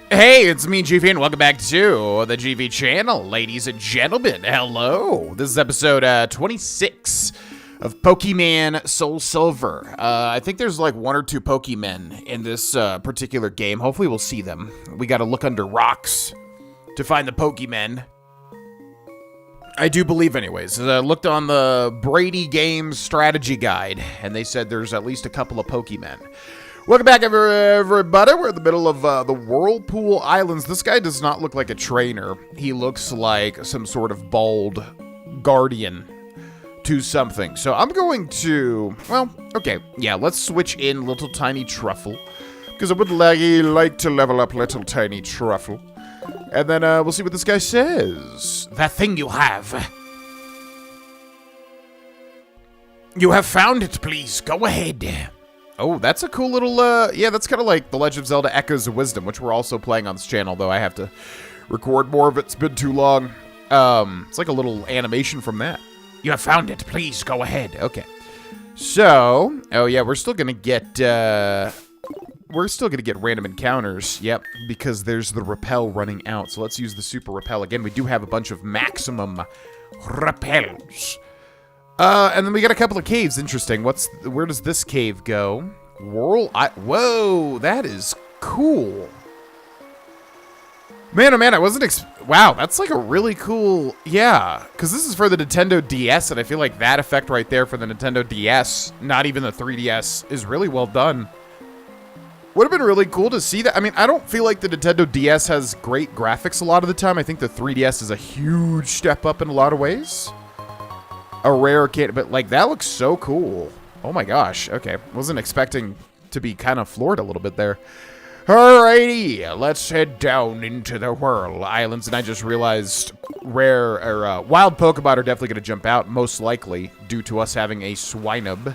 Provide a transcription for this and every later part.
Hey, it's me, GV, and welcome back to the GV channel, ladies and gentlemen. Hello. This is episode 26 of Pokémon SoulSilver. I think there's like one or two Pokémon in this particular game. Hopefully we'll see them. We gotta look under rocks to find the Pokémon. I do believe anyways. I looked on the Brady Games strategy guide, and they said there's at least a couple of Pokémon. Welcome back, everybody. We're in the middle of the Whirlpool Islands. This guy does not look like a trainer. He looks like some sort of bald guardian to something. So I'm going to, well, okay. Yeah, let's switch in Little Tiny Truffle, because I would like to level up Little Tiny Truffle. And then we'll see what this guy says. That thing you have. You have found it, please. Go ahead. Oh, that's a cool little, yeah, that's kind of like The Legend of Zelda Echoes of Wisdom, which we're also playing on this channel, though I have to record more of it. It's been too long. It's like a little animation from that. You have found it. Please, go ahead. Okay. So, oh yeah, we're still gonna get random encounters. Yep, because there's the repel running out. So let's use the super repel again. We do have a bunch of maximum repels. And then we got a couple of caves. Interesting. Where does this cave go? Whoa, that is cool. Man, oh man, I wasn't wow, that's like a really cool, yeah. Because this is for the Nintendo DS, and I feel like that effect right there for the Nintendo DS, not even the 3DS, is really well done. Would have been really cool to see that. I mean, I don't feel like the Nintendo DS has great graphics a lot of the time. I think the 3DS is a huge step up in a lot of ways. A rare kit, but like that looks so cool. Oh my gosh. Okay, wasn't expecting to be kind of floored a little bit there. Alrighty, let's head down into the Whirl Islands. And I just realized rare or wild Pokemon are definitely going to jump out, most likely due to us having a Swinub.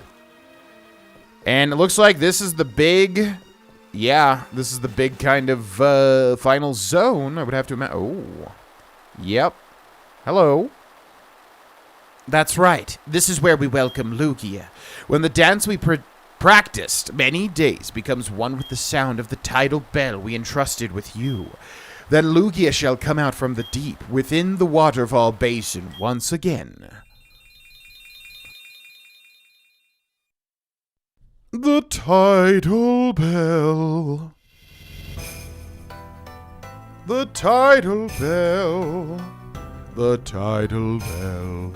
And it looks like this is the big, yeah, this is the big kind of final zone. I would have to imagine. Oh, yep. Hello. That's right. This is where we welcome Lugia. When the dance we practiced many days becomes one with the sound of the tidal bell we entrusted with you, then Lugia shall come out from the deep within the waterfall basin once again. The tidal bell. The tidal bell. The tidal bell.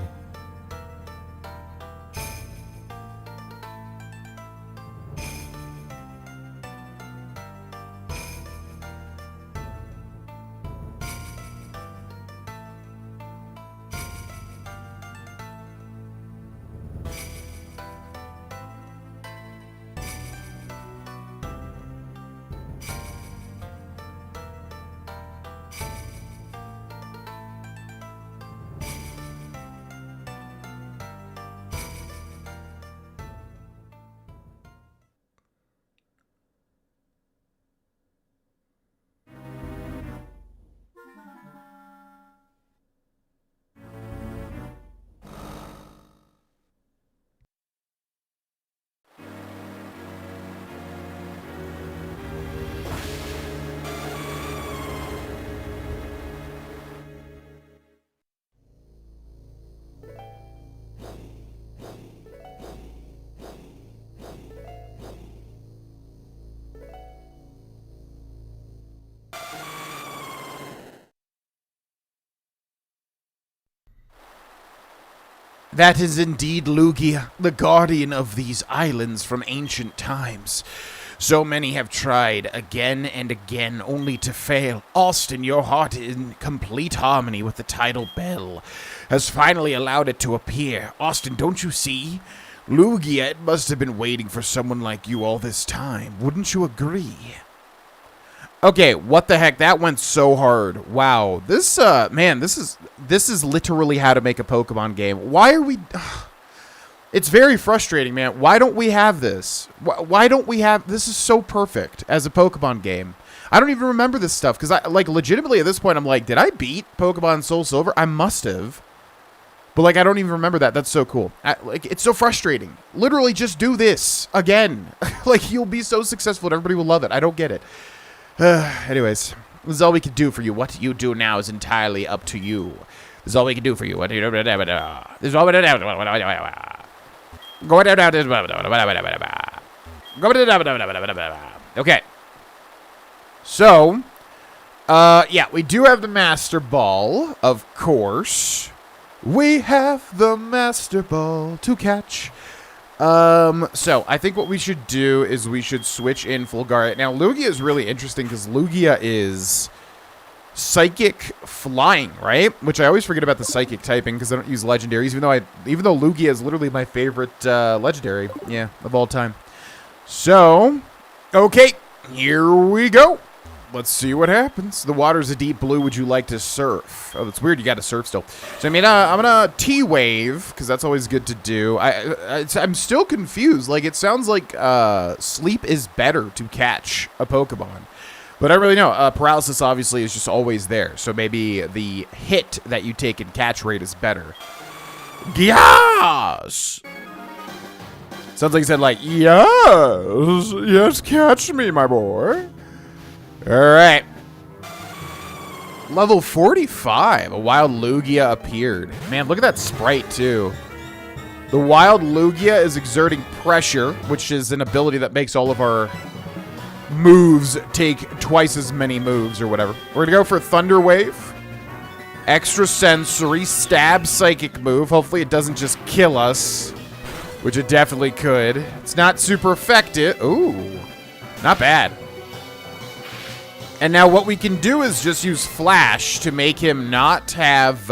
That is indeed Lugia, the guardian of these islands from ancient times. So many have tried again and again, only to fail. Austin, your heart in complete harmony with the tidal bell has finally allowed it to appear. Austin, don't you see? Lugia, it must have been waiting for someone like you all this time. Wouldn't you agree? Okay, what the heck? That went so hard. Wow. This, man, this is literally how to make a Pokemon game. Why are we... It's very frustrating, man. Why don't we have this? Why don't we have... This is so perfect as a Pokemon game. I don't even remember this stuff, because I, like, legitimately at this point, I'm like, did I beat Pokemon SoulSilver? I must have. But, like, I don't even remember that. That's so cool. Like, it's so frustrating. Literally, just do this again. Like, you'll be so successful and everybody will love it. I don't get it. Anyways, This is all we can do for you. What you do now is entirely up to you. This is all we can do for you. This is all we Okay. So, yeah, we do have the Master Ball, of course. We have the Master Ball to catch. So I think what we should do is we should switch in Fulgari. Now, Lugia is really interesting because Lugia is psychic flying, right? Which I always forget about the psychic typing because I don't use legendaries, even though Lugia is literally my favorite legendary, yeah, of all time. So, okay, here we go. Let's see what happens. The water's a deep blue. Would you like to surf? Oh, that's weird. You got to surf still. So, I mean, I'm going to T-wave, because that's always good to do. I'm still confused. Like, it sounds like sleep is better to catch a Pokemon. But I don't really know. Paralysis, obviously, is just always there. So maybe the hit that you take in catch rate is better. Yes! Sounds like he said, like, yes! Yes, catch me, my boy. Alright. Level 45. A wild Lugia appeared. Man, look at that sprite, too. The wild Lugia is exerting pressure, which is an ability that makes all of our moves take twice as many moves or whatever. We're going to go for Thunder Wave. Extra sensory. Stab psychic move. Hopefully it doesn't just kill us, which it definitely could. It's not super effective. Ooh. Not bad. And now what we can do is just use Flash to make him not have,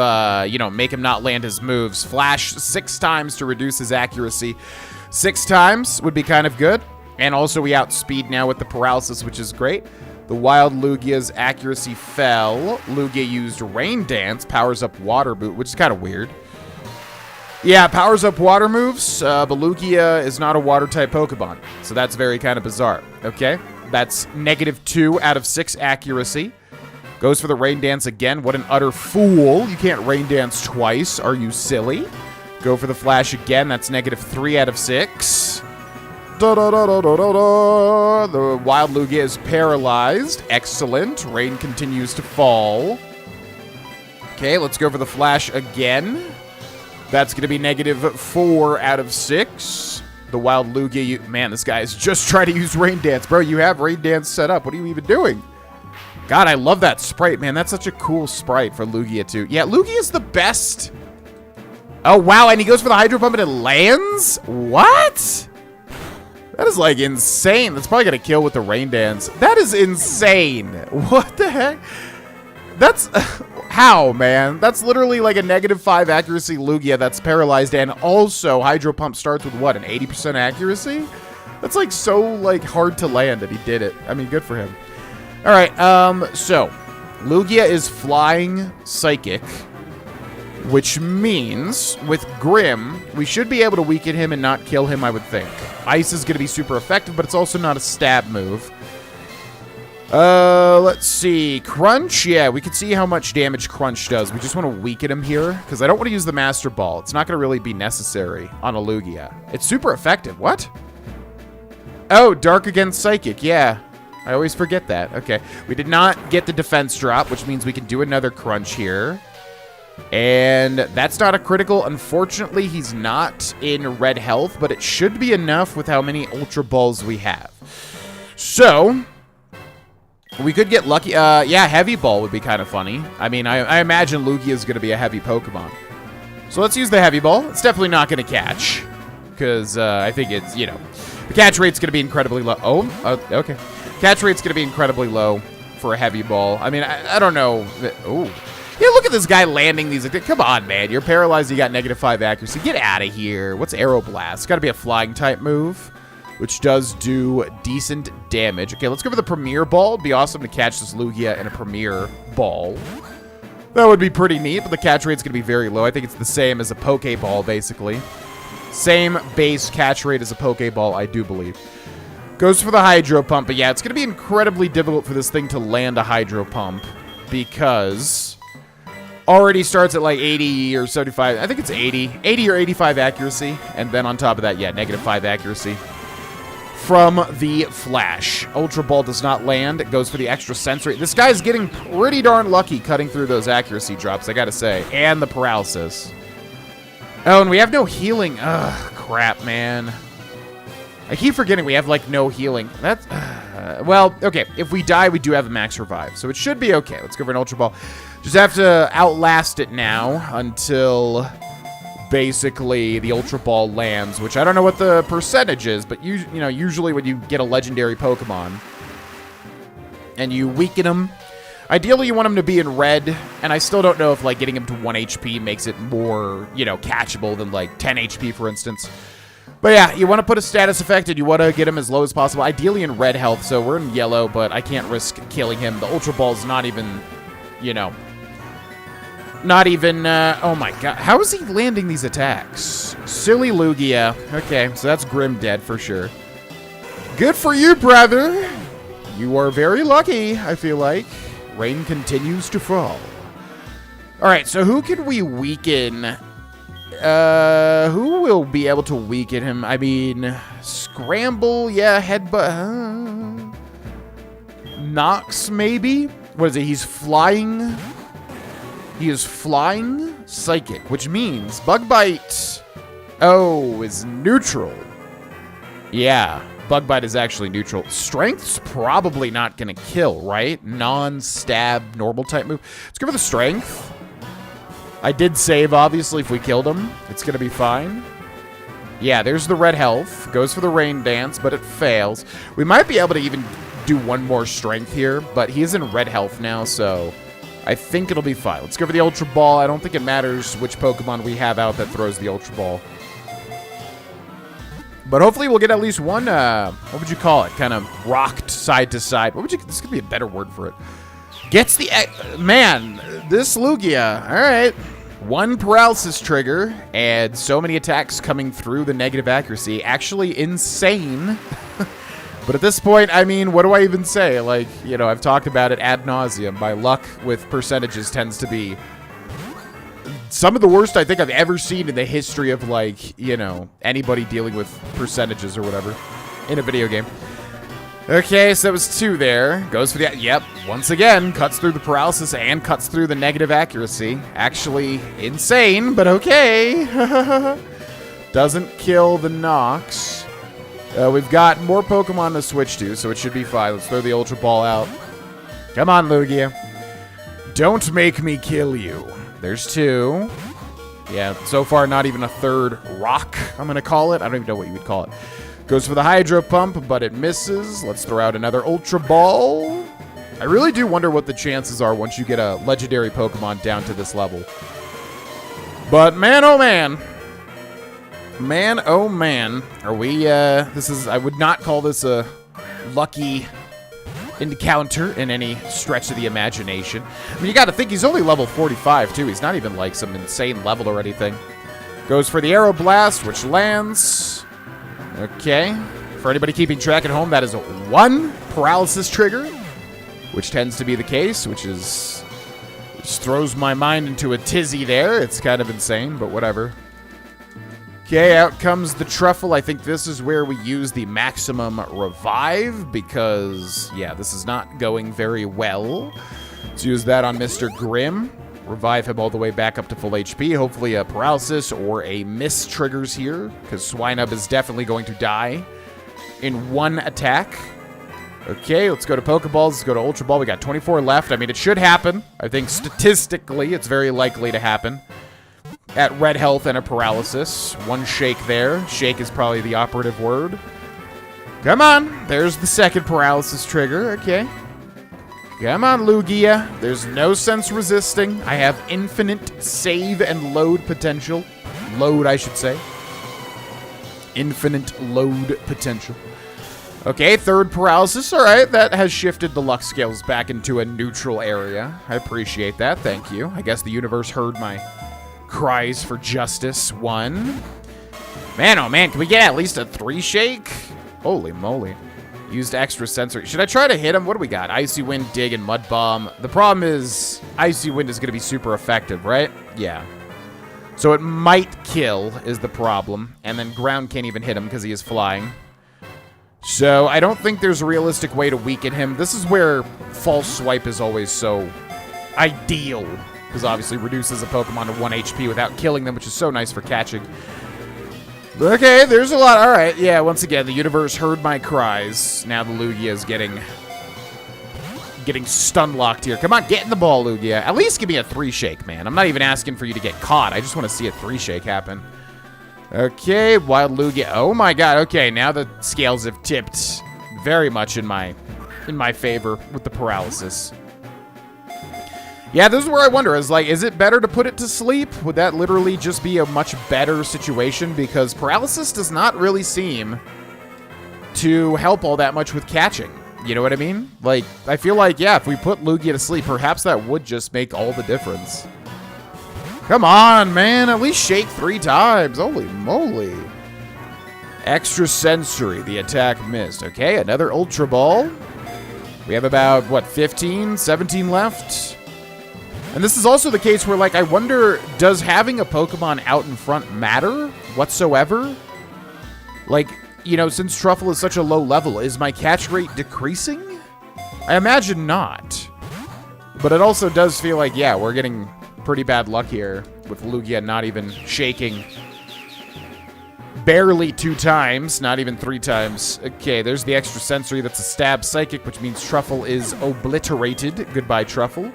make him not land his moves. Flash 6 times to reduce his accuracy. 6 times would be kind of good. And also we outspeed now with the paralysis, which is great. The wild Lugia's accuracy fell. Lugia used Rain Dance, powers up Water Boot, which is kind of weird. Yeah, powers up water moves, but Lugia is not a water-type Pokemon. So that's very kind of bizarre. Okay. That's -2 out of 6 accuracy. Goes for the Rain Dance again. What an utter fool. You can't Rain Dance twice. Are you silly? Go for the Flash again. That's -3 out of 6. The wild Lugia is paralyzed. Excellent. Rain continues to fall. Okay, let's go for the Flash again. That's going to be -4 out of 6. The wild Lugia, man, this guy is just trying to use Rain Dance. Bro, you have Rain Dance set up. What are you even doing? God, I love that sprite, man. That's such a cool sprite for Lugia, too. Yeah, Lugia is the best. Oh, wow, and he goes for the Hydro Pump and it lands? What? That is, like, insane. That's probably going to kill with the Rain Dance. That is insane. What the heck? That's... How, man? That's literally like a -5 accuracy Lugia that's paralyzed, and also Hydro Pump starts with, what, an 80% accuracy? That's, like, so, like, hard to land that he did it. I mean, good for him. All right, so Lugia is flying psychic, which means with Grim, we should be able to weaken him and not kill him, I would think. Ice is going to be super effective, but it's also not a stab move. Let's see. Crunch, yeah, we can see how much damage Crunch does. We just want to weaken him here, because I don't want to use the Master Ball. It's not going to really be necessary on a Lugia. It's super effective. What? Oh, Dark against Psychic, yeah. I always forget that. Okay. We did not get the defense drop, which means we can do another Crunch here. And that's not a critical. Unfortunately, he's not in red health, but it should be enough with how many Ultra Balls we have. So... we could get lucky. Yeah, Heavy Ball would be kind of funny. I mean, I imagine Lugia is going to be a heavy Pokemon. So let's use the Heavy Ball. It's definitely not going to catch. Because I think it's, the catch rate's going to be incredibly low. Oh, okay. Catch rate's going to be incredibly low for a Heavy Ball. I mean, I don't know. Oh. Yeah, look at this guy landing these. Come on, man. You're paralyzed. You got -5 accuracy. Get out of here. What's Aeroblast? It's got to be a flying type move, which does do decent damage. Okay, let's go for the Premier Ball. It'd be awesome to catch this Lugia in a Premier Ball. That would be pretty neat, but the catch rate's going to be very low. I think it's the same as a Pokeball, basically. Same base catch rate as a Pokeball, I do believe. Goes for the Hydro Pump, but yeah, it's going to be incredibly difficult for this thing to land a Hydro Pump because already starts at like 80 or 75. I think it's 80 or 85 accuracy, and then on top of that, yeah, -5 accuracy. from the Flash. Ultra Ball does not land. It goes for the extra sensory. This guy's getting pretty darn lucky cutting through those accuracy drops, I gotta say. And the paralysis. Oh, and we have no healing. Ugh, crap, man. I keep forgetting we have, like, no healing. That's... well, okay. If we die, we do have a max revive. So it should be okay. Let's go for an Ultra Ball. Just have to outlast it now until... basically the Ultra Ball lands, which I don't know what the percentage is, but you know, usually when you get a legendary Pokemon and you weaken him, ideally you want him to be in red, and I still don't know if like getting him to 1 HP makes it more, you know, catchable than like 10 HP, for instance. But yeah, you want to put a status effect and you want to get him as low as possible, ideally in red health, so we're in yellow, but I can't risk killing him. The Ultra Ball's not even, you know, not even, oh my god. How is he landing these attacks? Silly Lugia. Okay, so that's Grim dead for sure. Good for you, brother. You are very lucky, I feel like. Rain continues to fall. Alright, so who can we weaken? Who will be able to weaken him? I mean, Scramble, yeah, Headbutt. Nox, maybe? What is it? He's flying... He is flying psychic, which means Bug Bite, oh, is neutral. Yeah, Bug Bite is actually neutral. Strength's probably not going to kill, right? Non-stab, normal type move. Let's go for the Strength. I did save, obviously, if we killed him. It's going to be fine. Yeah, there's the red health. Goes for the Rain Dance, but it fails. We might be able to even do one more Strength here, but he's in red health now, so... I think it'll be fine. Let's go for the Ultra Ball. I don't think it matters which Pokemon we have out that throws the Ultra Ball. But hopefully we'll get at least one, what would you call it? Kind of rocked side to side. What would you, this could be a better word for it. Gets the, man, this Lugia, all right. One paralysis trigger and so many attacks coming through the negative accuracy. Actually insane. But at this point, I mean, what do I even say? Like, you know, I've talked about it ad nauseum. My luck with percentages tends to be some of the worst I think I've ever seen in the history of, like, you know, anybody dealing with percentages or whatever in a video game. Okay, so that was 2 there. Goes for the... Yep, once again, cuts through the paralysis and cuts through the negative accuracy. Actually insane, but okay. Doesn't kill the Nox. We've got more Pokemon to switch to, so it should be fine. Let's throw the Ultra Ball out. Come on, Lugia. Don't make me kill you. There's 2. Yeah, so far not even a third rock, I'm going to call it. I don't even know what you would call it. Goes for the Hydro Pump, but it misses. Let's throw out another Ultra Ball. I really do wonder what the chances are once you get a legendary Pokemon down to this level. But man, oh man. Man, oh man, are we, this is, I would not call this a lucky encounter in any stretch of the imagination. I mean, you gotta think he's only level 45, too. He's not even, like, some insane level or anything. Goes for the Aero Blast, which lands. Okay. For anybody keeping track at home, that is a 1 paralysis trigger, which tends to be the case, which throws my mind into a tizzy there. It's kind of insane, but whatever. Okay, out comes the Truffle. I think this is where we use the maximum revive because, yeah, this is not going very well. Let's use that on Mr. Grimm. Revive him all the way back up to full HP. Hopefully a paralysis or a miss triggers here because Swinub is definitely going to die in 1 attack. Okay, let's go to Pokeballs. Let's go to Ultra Ball. We got 24 left. I mean, it should happen. I think statistically it's very likely to happen. At red health and a paralysis. 1 shake there. Shake is probably the operative word. Come on. There's the second paralysis trigger. Okay. Come on, Lugia. There's no sense resisting. I have infinite save and load potential. Load, I should say. Infinite load potential. Okay, 3rd paralysis. All right, that has shifted the luck scales back into a neutral area. I appreciate that. Thank you. I guess the universe heard my cries for justice. 1. Man, oh man, can we get at least a 3 shake? Holy moly. Used extra sensory. Should I try to hit him? What do we got? Icy Wind, Dig, and Mud Bomb. The problem is Icy Wind is going to be super effective, right? Yeah. So it might kill is the problem. And then Ground can't even hit him because he is flying. So I don't think there's a realistic way to weaken him. This is where False Swipe is always so ideal. Because obviously reduces a Pokemon to 1 HP without killing them, which is so nice for catching. Okay, there's a lot. All right, yeah, once again, the universe heard my cries. Now the Lugia is getting stun locked here. Come on, get in the ball, Lugia. At least give me a 3-shake, man. I'm not even asking for you to get caught. I just want to see a 3-shake happen. Okay, Wild Lugia. Oh my god. Okay, now the scales have tipped very much in my favor with the paralysis. Yeah, this is where I wonder, is it better to put it to sleep? Would that literally just be a much better situation? Because paralysis does not really seem to help all that much with catching. You know what I mean? Like, I feel like, yeah, if we put Lugia to sleep, perhaps that would just make all the difference. Come on, man. At least shake 3 times. Holy moly. Extra sensory. The attack missed. Okay, another Ultra Ball. We have about, what, 15, 17 left? And this is also the case where, like, I wonder, does having a Pokemon out in front matter whatsoever? Like, you know, since Truffle is such a low level, is my catch rate decreasing? I imagine not. But it also does feel like, yeah, we're getting pretty bad luck here with Lugia not even shaking. Barely 2 times, not even 3 times. Okay, there's the extra sensory. That's a stab psychic, which means Truffle is obliterated. Goodbye, Truffle.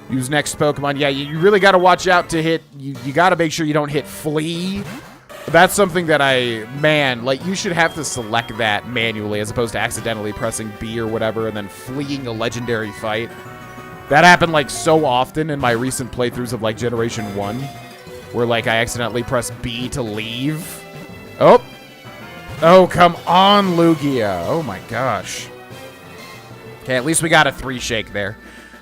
Use next Pokemon. Yeah, you really got to watch out to hit. You got to make sure you don't hit Flee. That's something that like, you should have to select that manually as opposed to accidentally pressing B or whatever and then fleeing a legendary fight. That happened, like, so often in my recent playthroughs of, like, Generation 1, where, like, I accidentally pressed B to leave. Oh. Oh, come on, Lugia. Oh, my gosh. Okay, at least we got a 3-shake there.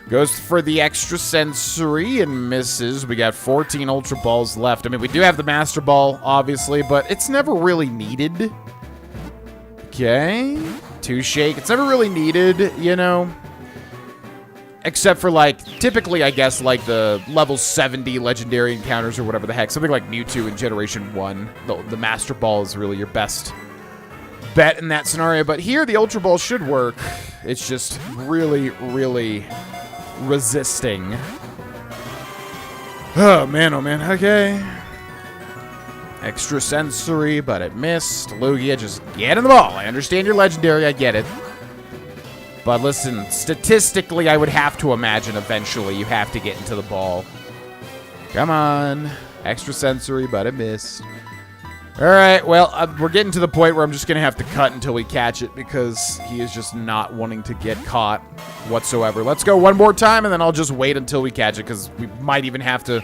Goes for the extra sensory and misses. We got 14 Ultra Balls left. I mean, we do have the Master Ball, obviously, but it's never really needed. Okay. 2-shake. It's never really needed, you know. Except for, like, typically, I guess, like, the level 70 legendary encounters or whatever the heck. Something like Mewtwo in Generation 1. The Master Ball is really your best bet in that scenario. But here, the Ultra Ball should work. It's just really, really resisting. Oh, man, okay. Extra sensory, but it missed. Lugia, just get in the ball. I understand you're legendary, I get it. But listen, statistically, I would have to imagine eventually you have to get into the ball. Come on. Extra sensory, but it missed. Alright, well, we're getting to the point where I'm just going to have to cut until we catch it because he is just not wanting to get caught whatsoever. Let's go one more time, and then I'll just wait until we catch it because we might even have to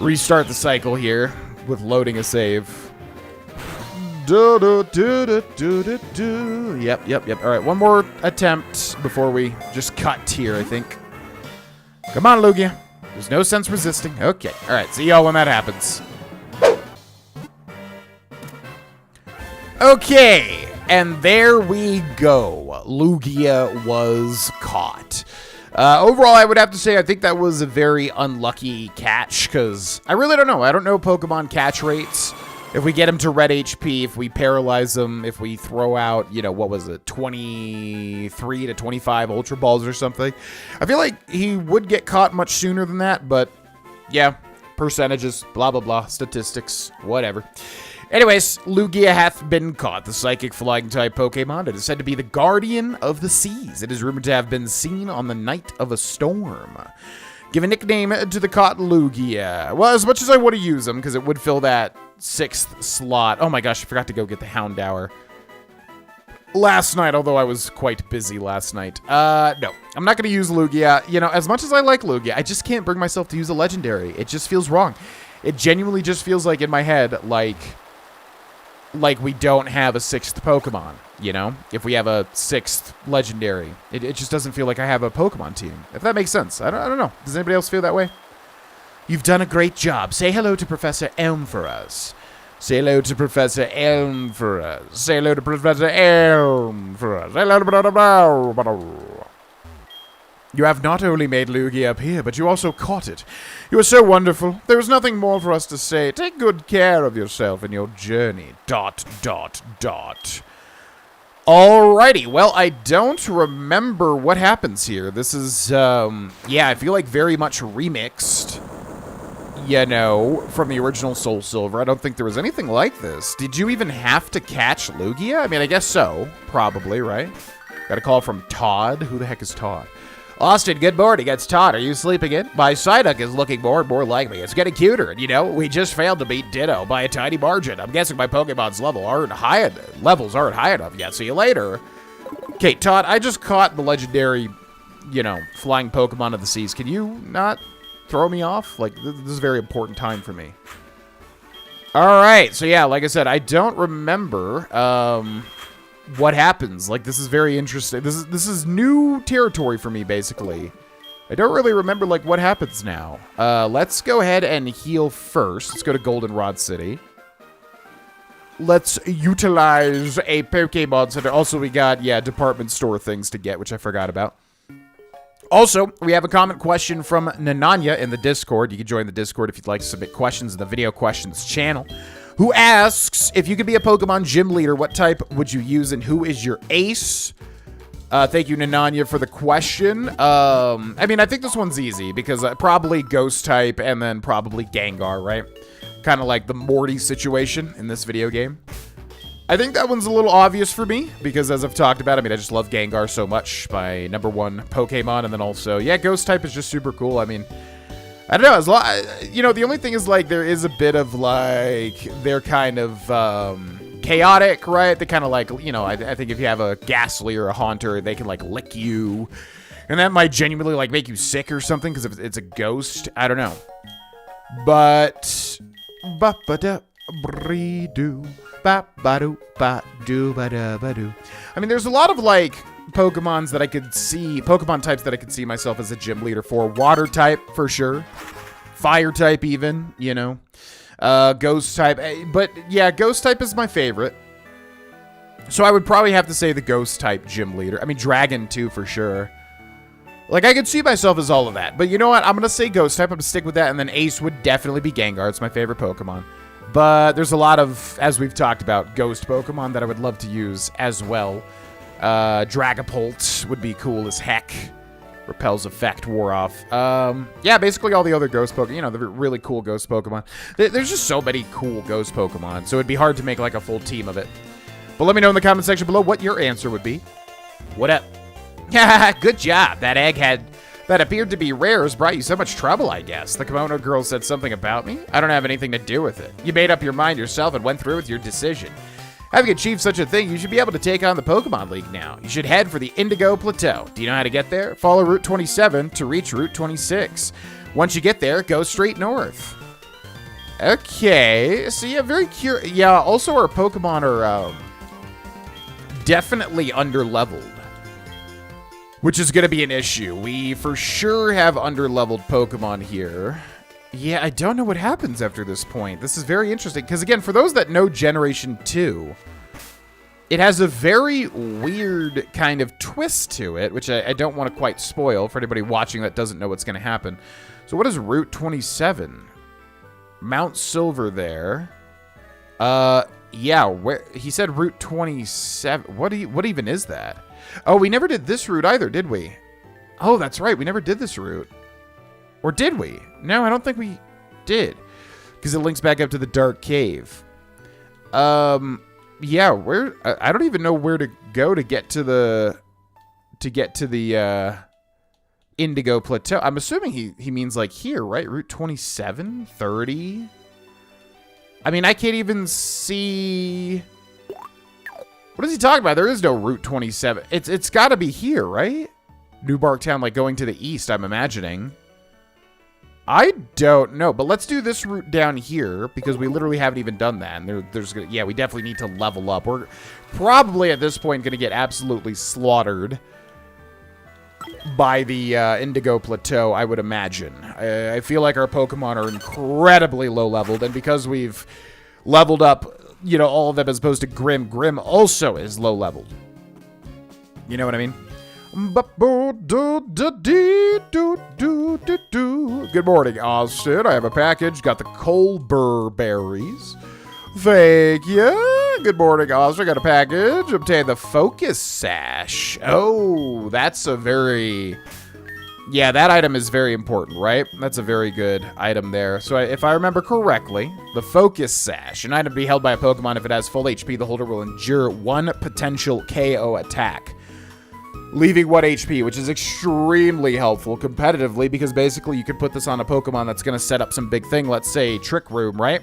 restart the cycle here with loading a save. Yep. All right, one more attempt before we just cut here, I think. Come on, Lugia. There's no sense resisting. Okay. All right, see y'all when that happens. Okay, and there we go. Lugia was caught. Overall, I would have to say I think that was a very unlucky catch because I really don't know. I don't know Pokemon catch rates. If we get him to red HP, if we paralyze him, if we throw out, you know, what was it, 23 to 25 Ultra Balls or something, I feel like he would get caught much sooner than that, but yeah, percentages, blah, blah, blah, statistics, whatever. Anyways, Lugia hath been caught, the psychic flying-type Pokemon. It is said to be the guardian of the seas. It is rumored to have been seen on the night of a storm. Give a nickname to the caught Lugia. Well, as much as I want to use him, because it would fill that 6th slot. Oh my gosh, I forgot to go get the Houndour last night, although I was quite busy last night. No, I'm not going to use Lugia. You know, as much as I like Lugia, I just can't bring myself to use a legendary. It just feels wrong. It genuinely just feels like in my head, like we don't have a 6th Pokemon, you know? If we have a 6th legendary, it just doesn't feel like I have a Pokemon team. If that makes sense. I don't know. Does anybody else feel that way? You've done a great job. Say hello to Professor Elm for us. Say hello to Professor Elm for us. Say hello to Professor Elm for us. Hello to blah, blah, blah, blah. You have not only made Lugia appear, but you also caught it. You are so wonderful. There is nothing more for us to say. Take good care of yourself in your journey. ... Alrighty, well, I don't remember what happens here. This is, yeah, I feel like very much remixed, you know, from the original SoulSilver. I don't think there was anything like this. Did you even have to catch Lugia? I mean, I guess so. Probably, right? Got a call from Todd. Who the heck is Todd? Austin, good morning. It's Todd. Are you sleeping in? My Psyduck is looking more and more like me. It's getting cuter, and you know, we just failed to beat Ditto by a tiny margin. I'm guessing my Pokemon's levels aren't high enough yet. See you later. Okay, Todd, I just caught the legendary, you know, flying Pokemon of the seas. Can you not throw me off? Like, this is a very important time for me. Alright, so yeah, like I said, I don't remember, what happens. Like, this is very interesting. This is new territory for me, basically. I don't really remember, like, what happens now. Let's go ahead and heal first. Let's go to Goldenrod City. Let's utilize a Pokemon Center. Also, we got, yeah, department store things to get, which I forgot about. Also, we have a comment question from Nananya in the Discord. You can join the Discord if you'd like to submit questions in the video questions channel. Who asks, if you could be a Pokemon gym leader, what type would you use and who is your ace? Thank you, Nananya, for the question. I mean, I think this one's easy because probably Ghost type and then probably Gengar, right? Kind of like the Morty situation in this video game. I think that one's a little obvious for me because, as I've talked about, I mean, I just love Gengar so much, my #1 Pokemon, and then also, yeah, Ghost type is just super cool. I mean, I don't know, as long, you know, the only thing is, like, there is a bit of, like, they're kind of, chaotic, right? They kind of, like, you know, I think if you have a Ghastly or a Haunter, they can, like, lick you, and that might genuinely, like, make you sick or something, because if it's a ghost, I don't know. But, ba-ba-da-bree-doo, ba-ba-doo, ba-doo-ba-da-ba-doo. I mean, there's a lot of, like, Pokemon types that I could see myself as a gym leader for. Water type, for sure. Fire type, even, you know. Ghost type. But, yeah, Ghost type is my favorite. So I would probably have to say the Ghost type gym leader. I mean, Dragon, too, for sure. Like, I could see myself as all of that. But you know what? I'm going to say Ghost type. I'm going to stick with that. And then Ace would definitely be Gengar. It's my favorite Pokemon. But there's a lot of, as we've talked about, Ghost Pokemon that I would love to use as well. Dragapult would be cool as heck. Repel's effect wore off. Yeah, basically all the other Ghost Pokemon, you know, the really cool Ghost Pokemon. There's just so many cool Ghost Pokemon, so it'd be hard to make, like, a full team of it. But let me know in the comment section below what your answer would be. What up? Good job. That egg that appeared to be rare has brought you so much trouble, I guess. The kimono girl said something about me? I don't have anything to do with it. You made up your mind yourself and went through with your decision. Having achieved such a thing, you should be able to take on the Pokemon League now. You should head for the Indigo Plateau. Do you know how to get there? Follow Route 27 to reach Route 26. Once you get there, go straight north. Okay, so yeah, very curious. Yeah, also our Pokemon are definitely underleveled, which is going to be an issue. We for sure have underleveled Pokemon here. Yeah, I don't know what happens after this point. This is very interesting, because again, for those that know Generation 2, it has a very weird kind of twist to it, which I don't want to quite spoil for anybody watching that doesn't know what's going to happen. So what is Route 27? Mount Silver there. Yeah, where he said Route 27. What even is that? Oh, we never did this route either, did we? Oh, that's right. We never did this route. Or did we? No, I don't think we did. Because it links back up to the Dark Cave. Yeah, where... I don't even know where to go to get to the... Indigo Plateau. I'm assuming he means, like, here, right? Route 27? 30? I mean, I can't even see... What is he talking about? There is no Route 27. It's got to be here, right? New Barktown, like, going to the east, I'm imagining. I don't know, but let's do this route down here because we literally haven't even done that. And yeah, we definitely need to level up. We're probably at this point going to get absolutely slaughtered by the Indigo Plateau, I would imagine. I feel like our Pokemon are incredibly low leveled, and because we've leveled up, you know, all of them as opposed to Grim. Grim also is low leveled. You know what I mean? Good morning, Austin. I have a package. Got the Colbur berries. Thank you. Good morning, officer. Got a package. Obtain the focus sash. Oh, that's a very... Yeah, that item is very important, right? That's a very good item there. So if I remember correctly, the focus sash. An item to be held by a Pokemon. If it has full HP, the holder will endure one potential KO attack, leaving 1 HP, which is extremely helpful competitively because basically you can put this on a Pokemon that's going to set up some big thing. Let's say Trick Room, right?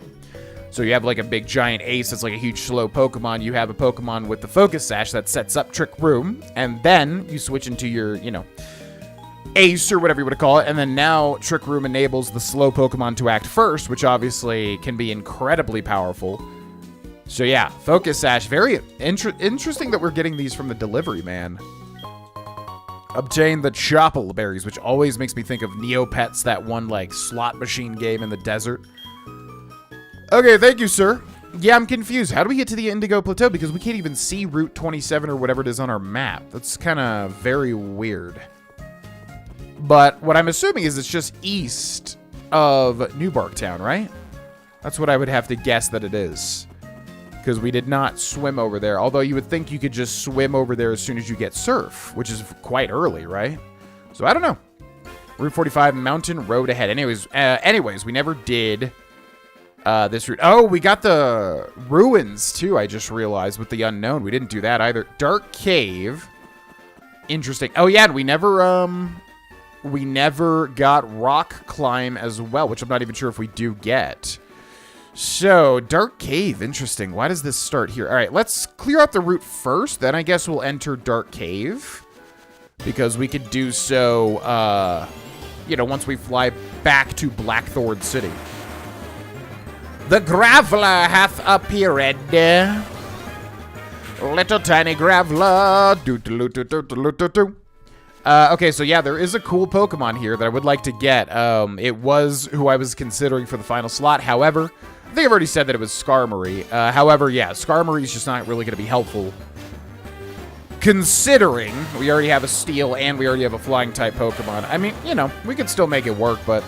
So you have like a big giant ace that's like a huge slow Pokemon. You have a Pokemon with the focus sash that sets up Trick Room, and then you switch into your, you know, ace or whatever you want to call it, and then now Trick Room enables the slow Pokemon to act first, which obviously can be incredibly powerful. So yeah, focus sash, very interesting that we're getting these from the delivery man. Obtain the Chople berries, which always makes me think of Neopets, that one like slot machine game in the desert. Okay, thank you, sir. Yeah, I'm confused. How do we get to the Indigo Plateau? Because we can't even see Route 27 or whatever it is on our map. That's kind of very weird. But what I'm assuming is it's just east of New Barktown, right? That's what I would have to guess that it is. Because we did not swim over there. Although you would think you could just swim over there as soon as you get surf, which is quite early, right? So I don't know. Route 45, Mountain Road ahead. Anyways, we never did this route. Oh, we got the ruins too, I just realized, with the unknown. We didn't do that either. Dark Cave. Interesting. Oh yeah, and we never got Rock Climb as well, which I'm not even sure if we do get. So, Dark Cave, interesting. Why does this start here? All right, let's clear out the route first. Then I guess we'll enter Dark Cave. Because we could do so, you know, once we fly back to Blackthorn City. The Graveler hath appeared. Little tiny Graveler. Do-do-do-do-do-do-do-do. Okay, so yeah, there is a cool Pokemon here that I would like to get. It was who I was considering for the final slot. However, I think I've already said that it was Skarmory. However, yeah, Skarmory is just not really going to be helpful, considering we already have a Steel and we already have a Flying-type Pokemon. I mean, you know, we could still make it work, but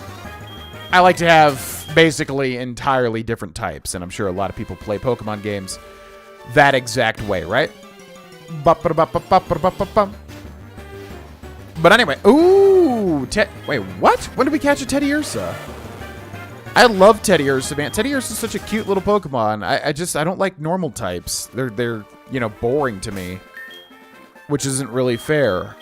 I like to have basically entirely different types, and I'm sure a lot of people play Pokemon games that exact way, right? But anyway, ooh, wait, what? When did we catch a Teddiursa? I love Teddiursa, man. Teddiursa is such a cute little Pokemon. I don't like normal types. They're, you know, boring to me, which isn't really fair.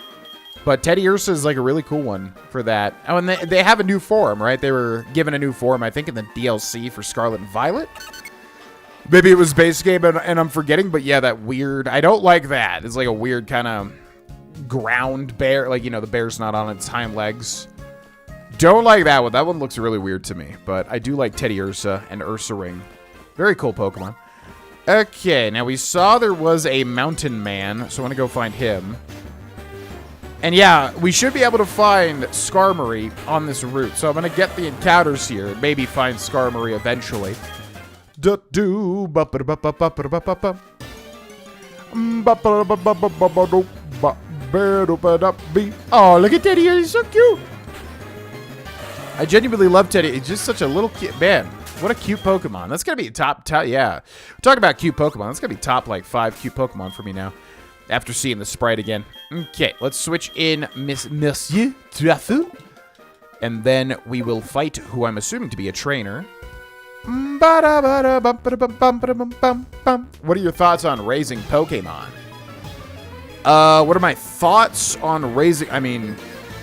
But Teddiursa is like a really cool one for that. Oh, and they have a new form, right? They were given a new form, I think, in the DLC for Scarlet and Violet. Maybe it was base game and I'm forgetting, but yeah, that weird, I don't like that. It's like a weird kind of ground bear, like, you know, the bear's not on its hind legs. Don't like that one. That one looks really weird to me, but I do like Teddiursa and Ursaring. Very cool Pokemon. Okay, now we saw there was a mountain man, so I want to go find him. And yeah, we should be able to find Skarmory on this route, so I'm going to get the encounters here and maybe find Skarmory eventually. Oh, look at Teddy, he's so cute. I genuinely love Teddy. He's just such a little cute man. What a cute Pokemon. That's gonna be top, yeah. We're talking about cute Pokemon. That's gonna be top like 5 cute Pokemon for me now, after seeing the sprite again. Okay, let's switch in Monsieur Trafu, and then we will fight who I'm assuming to be a trainer. What are your thoughts on raising Pokemon? What are my thoughts on raising? I mean,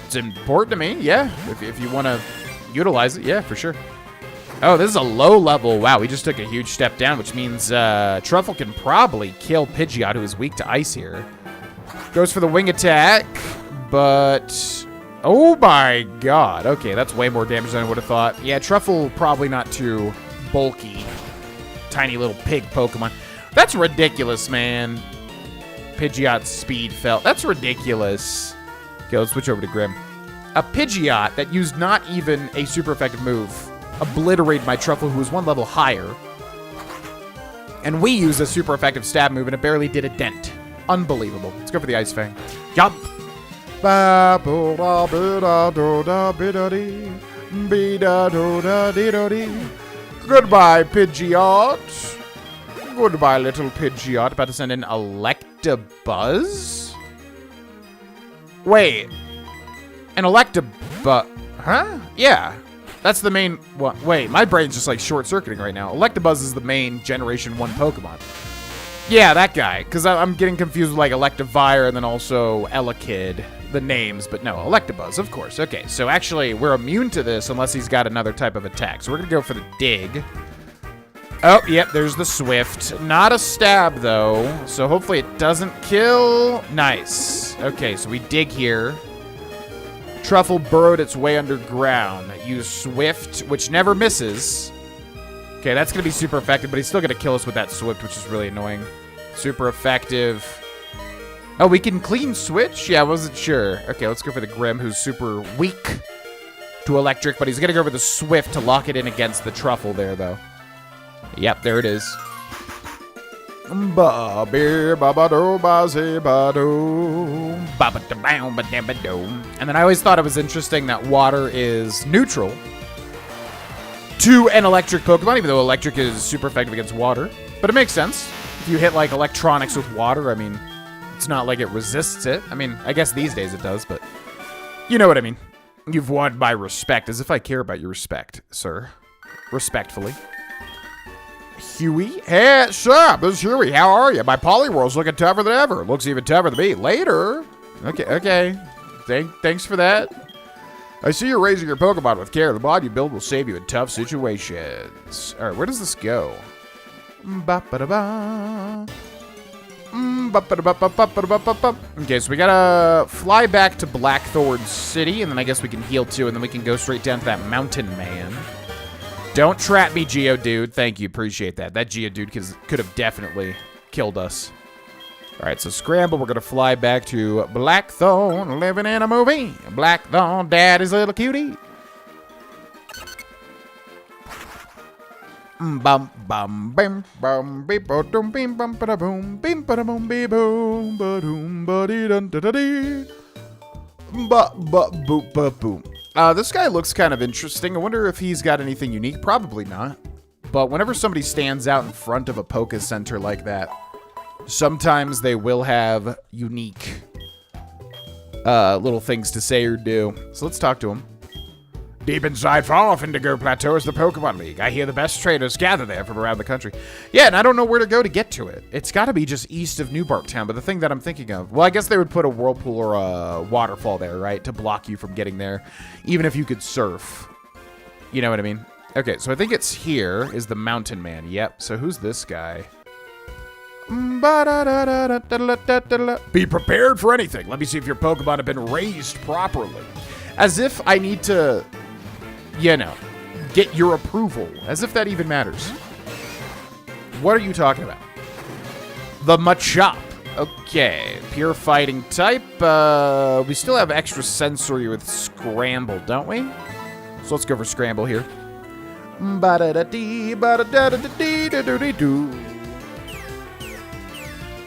it's important to me, yeah. If you want to utilize it, yeah, for sure. Oh, this is a low level. Wow, we just took a huge step down, which means Truffle can probably kill Pidgeot, who is weak to ice here. Goes for the wing attack, but... Oh my god. Okay, that's way more damage than I would have thought. Yeah, Truffle probably not too bulky. Tiny little pig Pokemon. That's ridiculous, man. Pidgeot's speed fell. That's ridiculous. Okay, let's switch over to Grim. A Pidgeot that used not even a super effective move obliterated my Truffle, who was 1 level higher. And we used a super effective stab move, and it barely did a dent. Unbelievable. Let's go for the Ice Fang. Yup. Goodbye, Pidgeot. Goodbye, little Pidgeot. About to send in Electabuzz? Wait. An Electabuzz. Huh? Yeah. That's the main one. Wait, my brain's just like short-circuiting right now. Electabuzz is the main Generation 1 Pokemon. Yeah, that guy. Because I'm getting confused with like Electivire and then also Elekid, the names. But no, Electabuzz, of course. Okay, so actually we're immune to this unless he's got another type of attack. So we're going to go for the Dig. Oh, yep, there's the Swift. Not a stab, though. So hopefully it doesn't kill. Nice. Okay, so we dig here. Truffle burrowed its way underground. Use Swift, which never misses. Okay, that's going to be super effective, but he's still going to kill us with that Swift, which is really annoying. Super effective. Oh, we can clean switch? Yeah, I wasn't sure. Okay, let's go for the Grim, who's super weak to electric, but he's going to go for the Swift to lock it in against the Truffle there, though. Yep, there it is. And then I always thought it was interesting that water is neutral to an electric Pokemon, even though electric is super effective against water. But it makes sense. If you hit, like, electronics with water, I mean, it's not like it resists it. I mean, I guess these days it does, but you know what I mean. You've won my respect, as if I care about your respect, sir. Respectfully. Huey? Hey, sup? This is Huey. How are you? My Poliwhirl's looking tougher than ever. Looks even tougher than me. Later. Okay. Thanks for that. I see you're raising your Pokemon with care. The mod you build will save you in tough situations. All right, where does this go? Okay, so we gotta fly back to Blackthorn City, and then I guess we can heal too, and then we can go straight down to that Mountain Man. Don't trap me, Geodude. Thank you, appreciate that. That Geodude could have definitely killed us. All right, so Scramble, we're going to fly back to Blackthorn, living in a movie. Blackthorn, daddy's little cutie. Bum bum bim bum beep dum bim bum ba boom bim ba boom be boom ba doom ba dee dun da da dee ba boop ba boom. This guy looks kind of interesting. I wonder if he's got anything unique. Probably not. But whenever somebody stands out in front of a Poké Center like that, sometimes they will have unique little things to say or do. So let's talk to him. Deep inside far off Indigo Plateau is the Pokemon League. I hear the best trainers gather there from around the country. Yeah, and I don't know where to go to get to it. It's got to be just east of New Barktown, but the thing that I'm thinking of... Well, I guess they would put a whirlpool or a waterfall there, right? To block you from getting there, even if you could surf. You know what I mean? Okay, so I think it's here is the Mountain Man. Yep, so who's this guy? Be prepared for anything. Let me see if your Pokemon have been raised properly. As if I need to... You know, get your approval. As if that even matters. What are you talking about? The Machop. Okay. Pure fighting type. We still have extra sensory with Scramble, don't we? So let's go for Scramble here.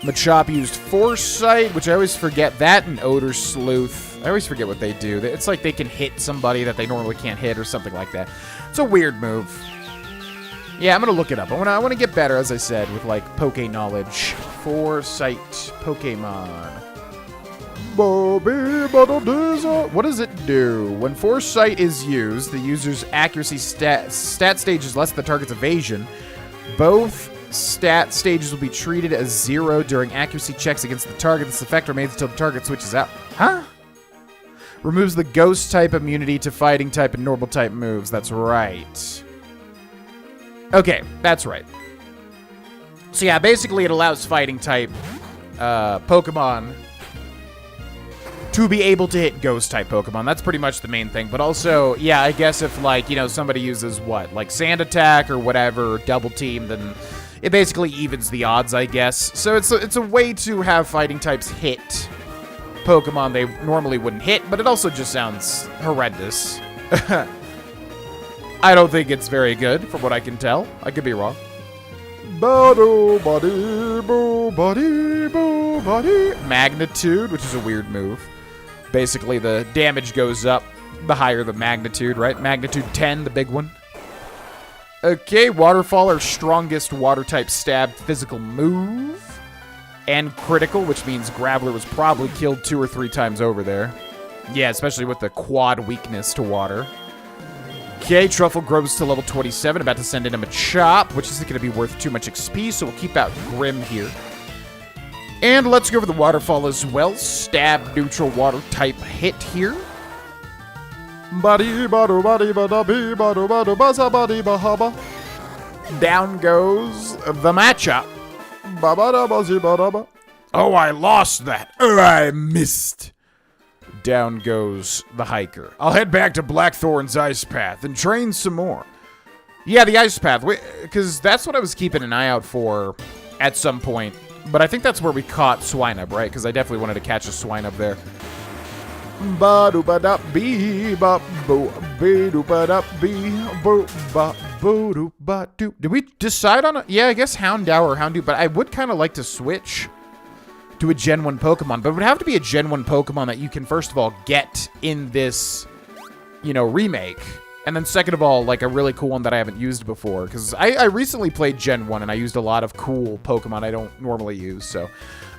Machop used Foresight, which I always forget. That and Odor Sleuth. I always forget what they do. It's like they can hit somebody that they normally can't hit or something like that. It's a weird move. Yeah, I'm going to look it up. I want to get better, as I said, with, like, Poke knowledge. Foresight Pokemon. What does it do? When Foresight is used, the user's accuracy stat stage is less than the target's evasion. Both stat stages will be treated as 0 during accuracy checks against the target. This effect remains until the target switches out. Huh? Removes the ghost type immunity to fighting type and normal type moves. That's right. Okay, that's right. So yeah, basically it allows fighting type Pokemon to be able to hit ghost type Pokemon. That's pretty much the main thing. But also, yeah, I guess if, like, you know, somebody uses what? Like Sand Attack or whatever, double team, then it basically evens the odds, I guess. So it's a way to have fighting types hit Pokemon they normally wouldn't hit, but it also just sounds horrendous. I don't think it's very good, from what I can tell. I could be wrong. Magnitude, which is a weird move. Basically, the damage goes up the higher the magnitude, right? Magnitude 10, the big one. Okay, Waterfall, our strongest water-type stab physical move. And critical, which means Graveler was probably killed 2 or 3 times over there. Yeah, especially with the quad weakness to water. Okay, Truffle grows to level 27. About to send in him a Chop, which isn't going to be worth too much XP, so we'll keep out Grim here. And let's go over the Waterfall as well. Stab neutral water-type hit here. Down goes the Machop. Oh, I lost that. Oh, I missed. Down goes the Hiker. I'll head back to Blackthorn's Ice Path and train some more. Yeah, the Ice Path, because that's what I was keeping an eye out for at some point. But I think that's where we caught Swinub, right? Because I definitely wanted to catch a Swinub there. Did we decide on it? Yeah, I guess Houndour or Houndour, but I would kind of like to switch to a Gen 1 Pokemon, but it would have to be a Gen 1 Pokemon that you can, first of all, get in this, you know, remake. And then second of all, like a really cool one that I haven't used before, because I recently played Gen 1 and I used a lot of cool Pokemon I don't normally use, so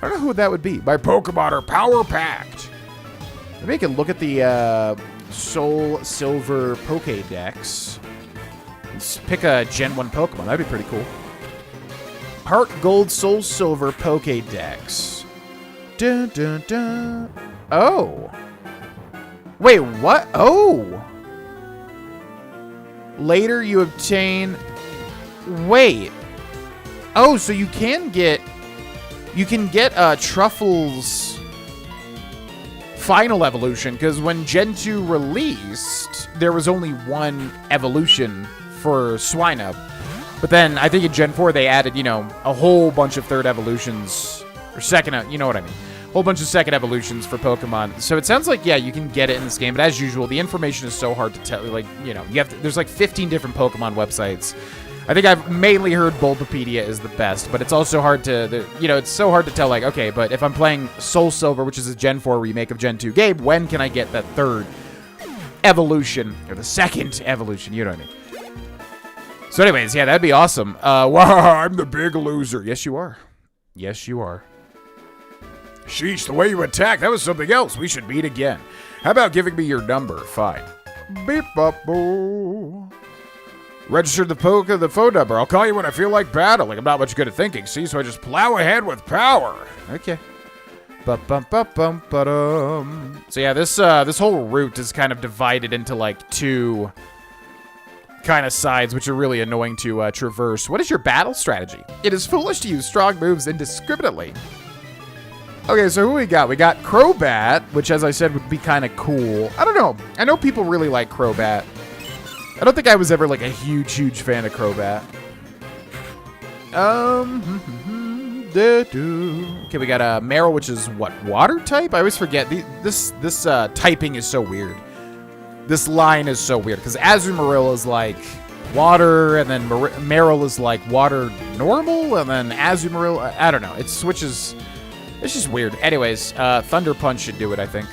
I don't know who that would be. My Pokemon are power-packed. Maybe I can look at the SoulSilver Pokédex. Let's pick a Gen 1 Pokemon. That'd be pretty cool. Heart Gold SoulSilver Pokédex. Dun, dun, dun. Oh. Wait, what? Oh. Later you obtain... Wait. Oh, so you can get... You can get Truffle's final evolution, because when Gen 2 released, there was only one evolution for Swinub. But then, I think in Gen 4, they added, you know, a whole bunch of third evolutions. Or second, you know what I mean. A whole bunch of second evolutions for Pokemon. So it sounds like, yeah, you can get it in this game. But as usual, the information is so hard to tell. Like, you know, you have to, there's like 15 different Pokemon websites. I think I've mainly heard Bulbapedia is the best, but it's also hard to, you know, it's so hard to tell, like, okay, but if I'm playing SoulSilver, which is a Gen 4 remake of Gen 2 game, when can I get that third evolution, or the second evolution, you know what I mean? So anyways, yeah, that'd be awesome. Wow, I'm the big loser. Yes, you are. Yes, you are. Sheesh, the way you attack, that was something else. We should meet again. How about giving me your number? Fine. Beep, bop, boo. Registered the phone number. I'll call you when I feel like battling. I'm not much good at thinking, see, so I just plow ahead with power. Okay. So yeah, this whole route is kind of divided into like 2 kind of sides, which are really annoying to traverse. What is your battle strategy? It is foolish to use strong moves indiscriminately. Okay, so who we got? We got Crobat, which, as I said, would be kind of cool. I don't know. I know people really like Crobat. I don't think I was ever, like, a huge fan of Crobat. Okay, we got a Meryl, which is, what, water type? I always forget. This typing is so weird. This line is so weird, because Azumarill is, like, water, and then Meryl is, like, water normal, and then Azumarill, I don't know. It switches... It's just weird. Anyways, Thunder Punch should do it, I think.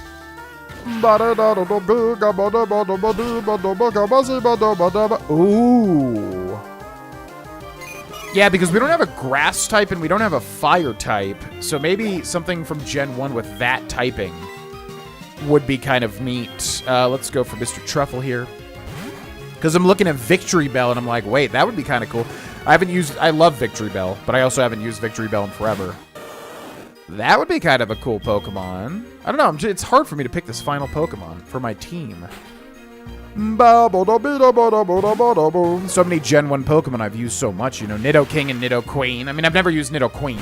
Ooh. Yeah, because we don't have a grass type and we don't have a fire type. So maybe something from Gen 1 with that typing would be kind of neat. Let's go for Mr. Truffle here. Because I'm looking at Victory Bell and I'm like, wait, that would be kind of cool. I love Victory Bell, but I also haven't used Victory Bell in forever. That would be kind of a cool Pokemon. I don't know. It's hard for me to pick this final Pokemon for my team. So many Gen 1 Pokemon I've used so much. You know, Nidoking and Nidoqueen. I mean, I've never used Nidoqueen.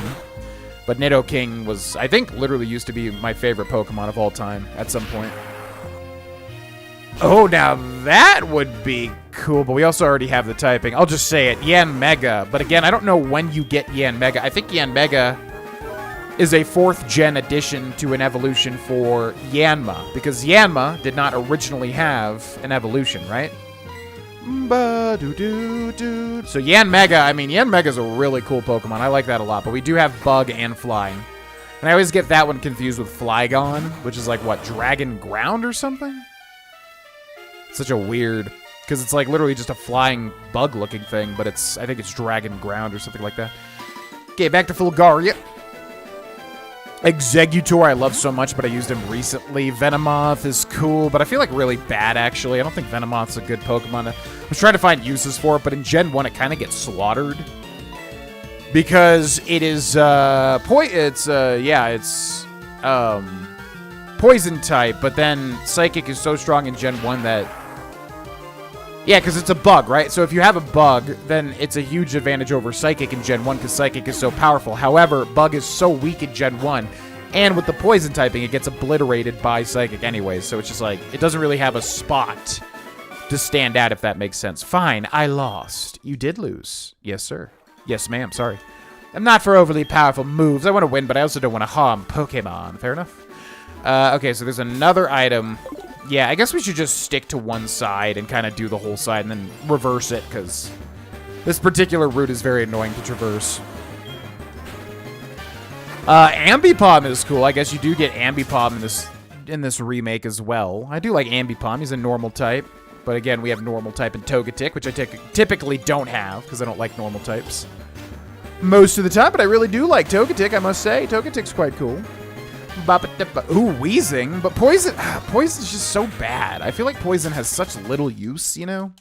But Nidoking was, I think, literally used to be my favorite Pokemon of all time at some point. Oh, now that would be cool. But we also already have the typing. I'll just say it. Yanmega. But again, I don't know when you get Yanmega. I think Yanmega is a 4th gen addition to an evolution for Yanma, because Yanma did not originally have an evolution, right? So Yanmega, I mean, Yanmega's a really cool Pokemon. I like that a lot, but we do have Bug and Fly. And I always get that one confused with Flygon, which is like, what, Dragon Ground or something? Such a weird because it's like literally just a flying bug-looking thing, but I think it's Dragon Ground or something like that. Okay, back to Fulgaria. Exeggutor I love so much, but I used him recently. Venomoth is cool, but I feel like really bad, actually. I don't think Venomoth's a good Pokemon. I was trying to find uses for it, but in Gen 1 it kind of gets slaughtered. Because it is, poison type, but then Psychic is so strong in Gen 1 that... Yeah, because it's a bug, right? So if you have a bug, then it's a huge advantage over Psychic in Gen 1 because Psychic is so powerful. However, Bug is so weak in Gen 1, and with the poison typing, it gets obliterated by Psychic anyways. So it's just like, it doesn't really have a spot to stand out, if that makes sense. Fine, I lost. You did lose. Yes, sir. Yes, ma'am, sorry. I'm not for overly powerful moves. I want to win, but I also don't want to harm Pokemon. Fair enough? Okay, so there's another item. Yeah, I guess we should just stick to one side and kind of do the whole side and then reverse it, because this particular route is very annoying to traverse. Ambipom is cool. I guess you do get Ambipom in this remake as well. I do like Ambipom. He's a normal type. But again, we have normal type in Togetic, which I typically don't have, because I don't like normal types most of the time. But I really do like Togetic, I must say. Togetic's quite cool. Ooh, Wheezing, but Poison's just so bad. I feel like Poison has such little use, you know?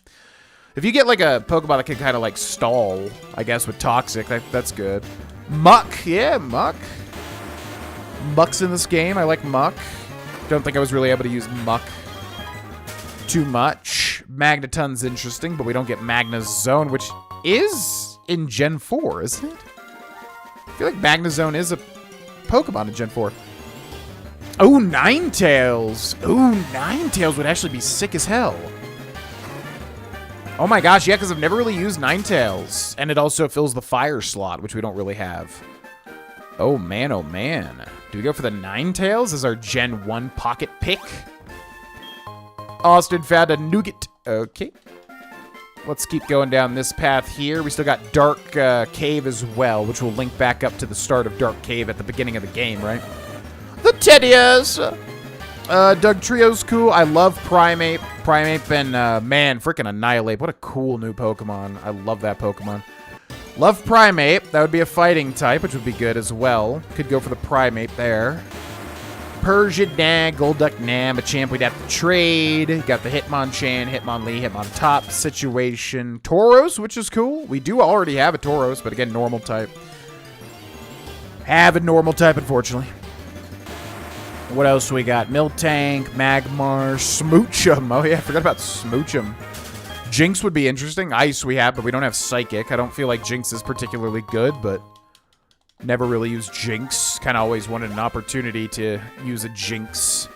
If you get like a Pokemon that can kind of like stall, I guess, with Toxic, that's good. Muck, yeah, Muck. Muck's in this game. I like Muck. Don't think I was really able to use Muck too much. Magneton's interesting, but we don't get Magnezone, which is in Gen 4, isn't it? I feel like Magnezone is a Pokemon in Gen 4. Oh, Ninetales. Ooh, Ninetales would actually be sick as hell. Oh my gosh, yeah, because I've never really used Ninetales. And it also fills the fire slot, which we don't really have. Oh man, oh man. Do we go for the Ninetales as our Gen 1 pocket pick? Austin found a nougat. Okay. Let's keep going down this path here. We still got Dark Cave as well, which will link back up to the start of Dark Cave at the beginning of the game, right? The Tedious! Dugtrio's cool. I love Primeape. Primeape and, man, freaking Annihilate. What a cool new Pokemon. I love that Pokemon. Love Primeape. That would be a fighting type, which would be good as well. Could go for the Primeape there. Persian, nah. Golduck, nah. Machamp, we'd have to trade. Got the Hitmonchan, Hitmonlee, Hitmontop situation. Tauros, which is cool. We do already have a Tauros, but again, normal type. Have a normal type, unfortunately. What else we got? Miltank, Magmar, Smoochum. Oh yeah, I forgot about Smoochum. Jinx would be interesting. Ice we have, but we don't have Psychic. I don't feel like Jinx is particularly good, but never really used Jinx. Kind of always wanted an opportunity to use a Jinx.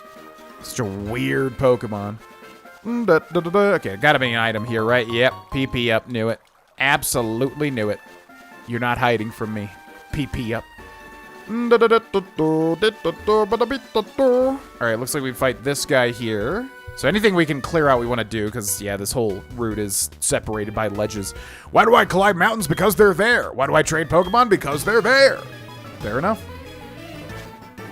Such a weird Pokemon. Okay, gotta be an item here, right? Yep, PP up, knew it. Absolutely knew it. You're not hiding from me. PP up. Alright, looks like we fight this guy here. So anything we can clear out we want to do, because, yeah, this whole route is separated by ledges. Why do I climb mountains? Because they're there. Why do I trade Pokemon? Because they're there. Fair enough.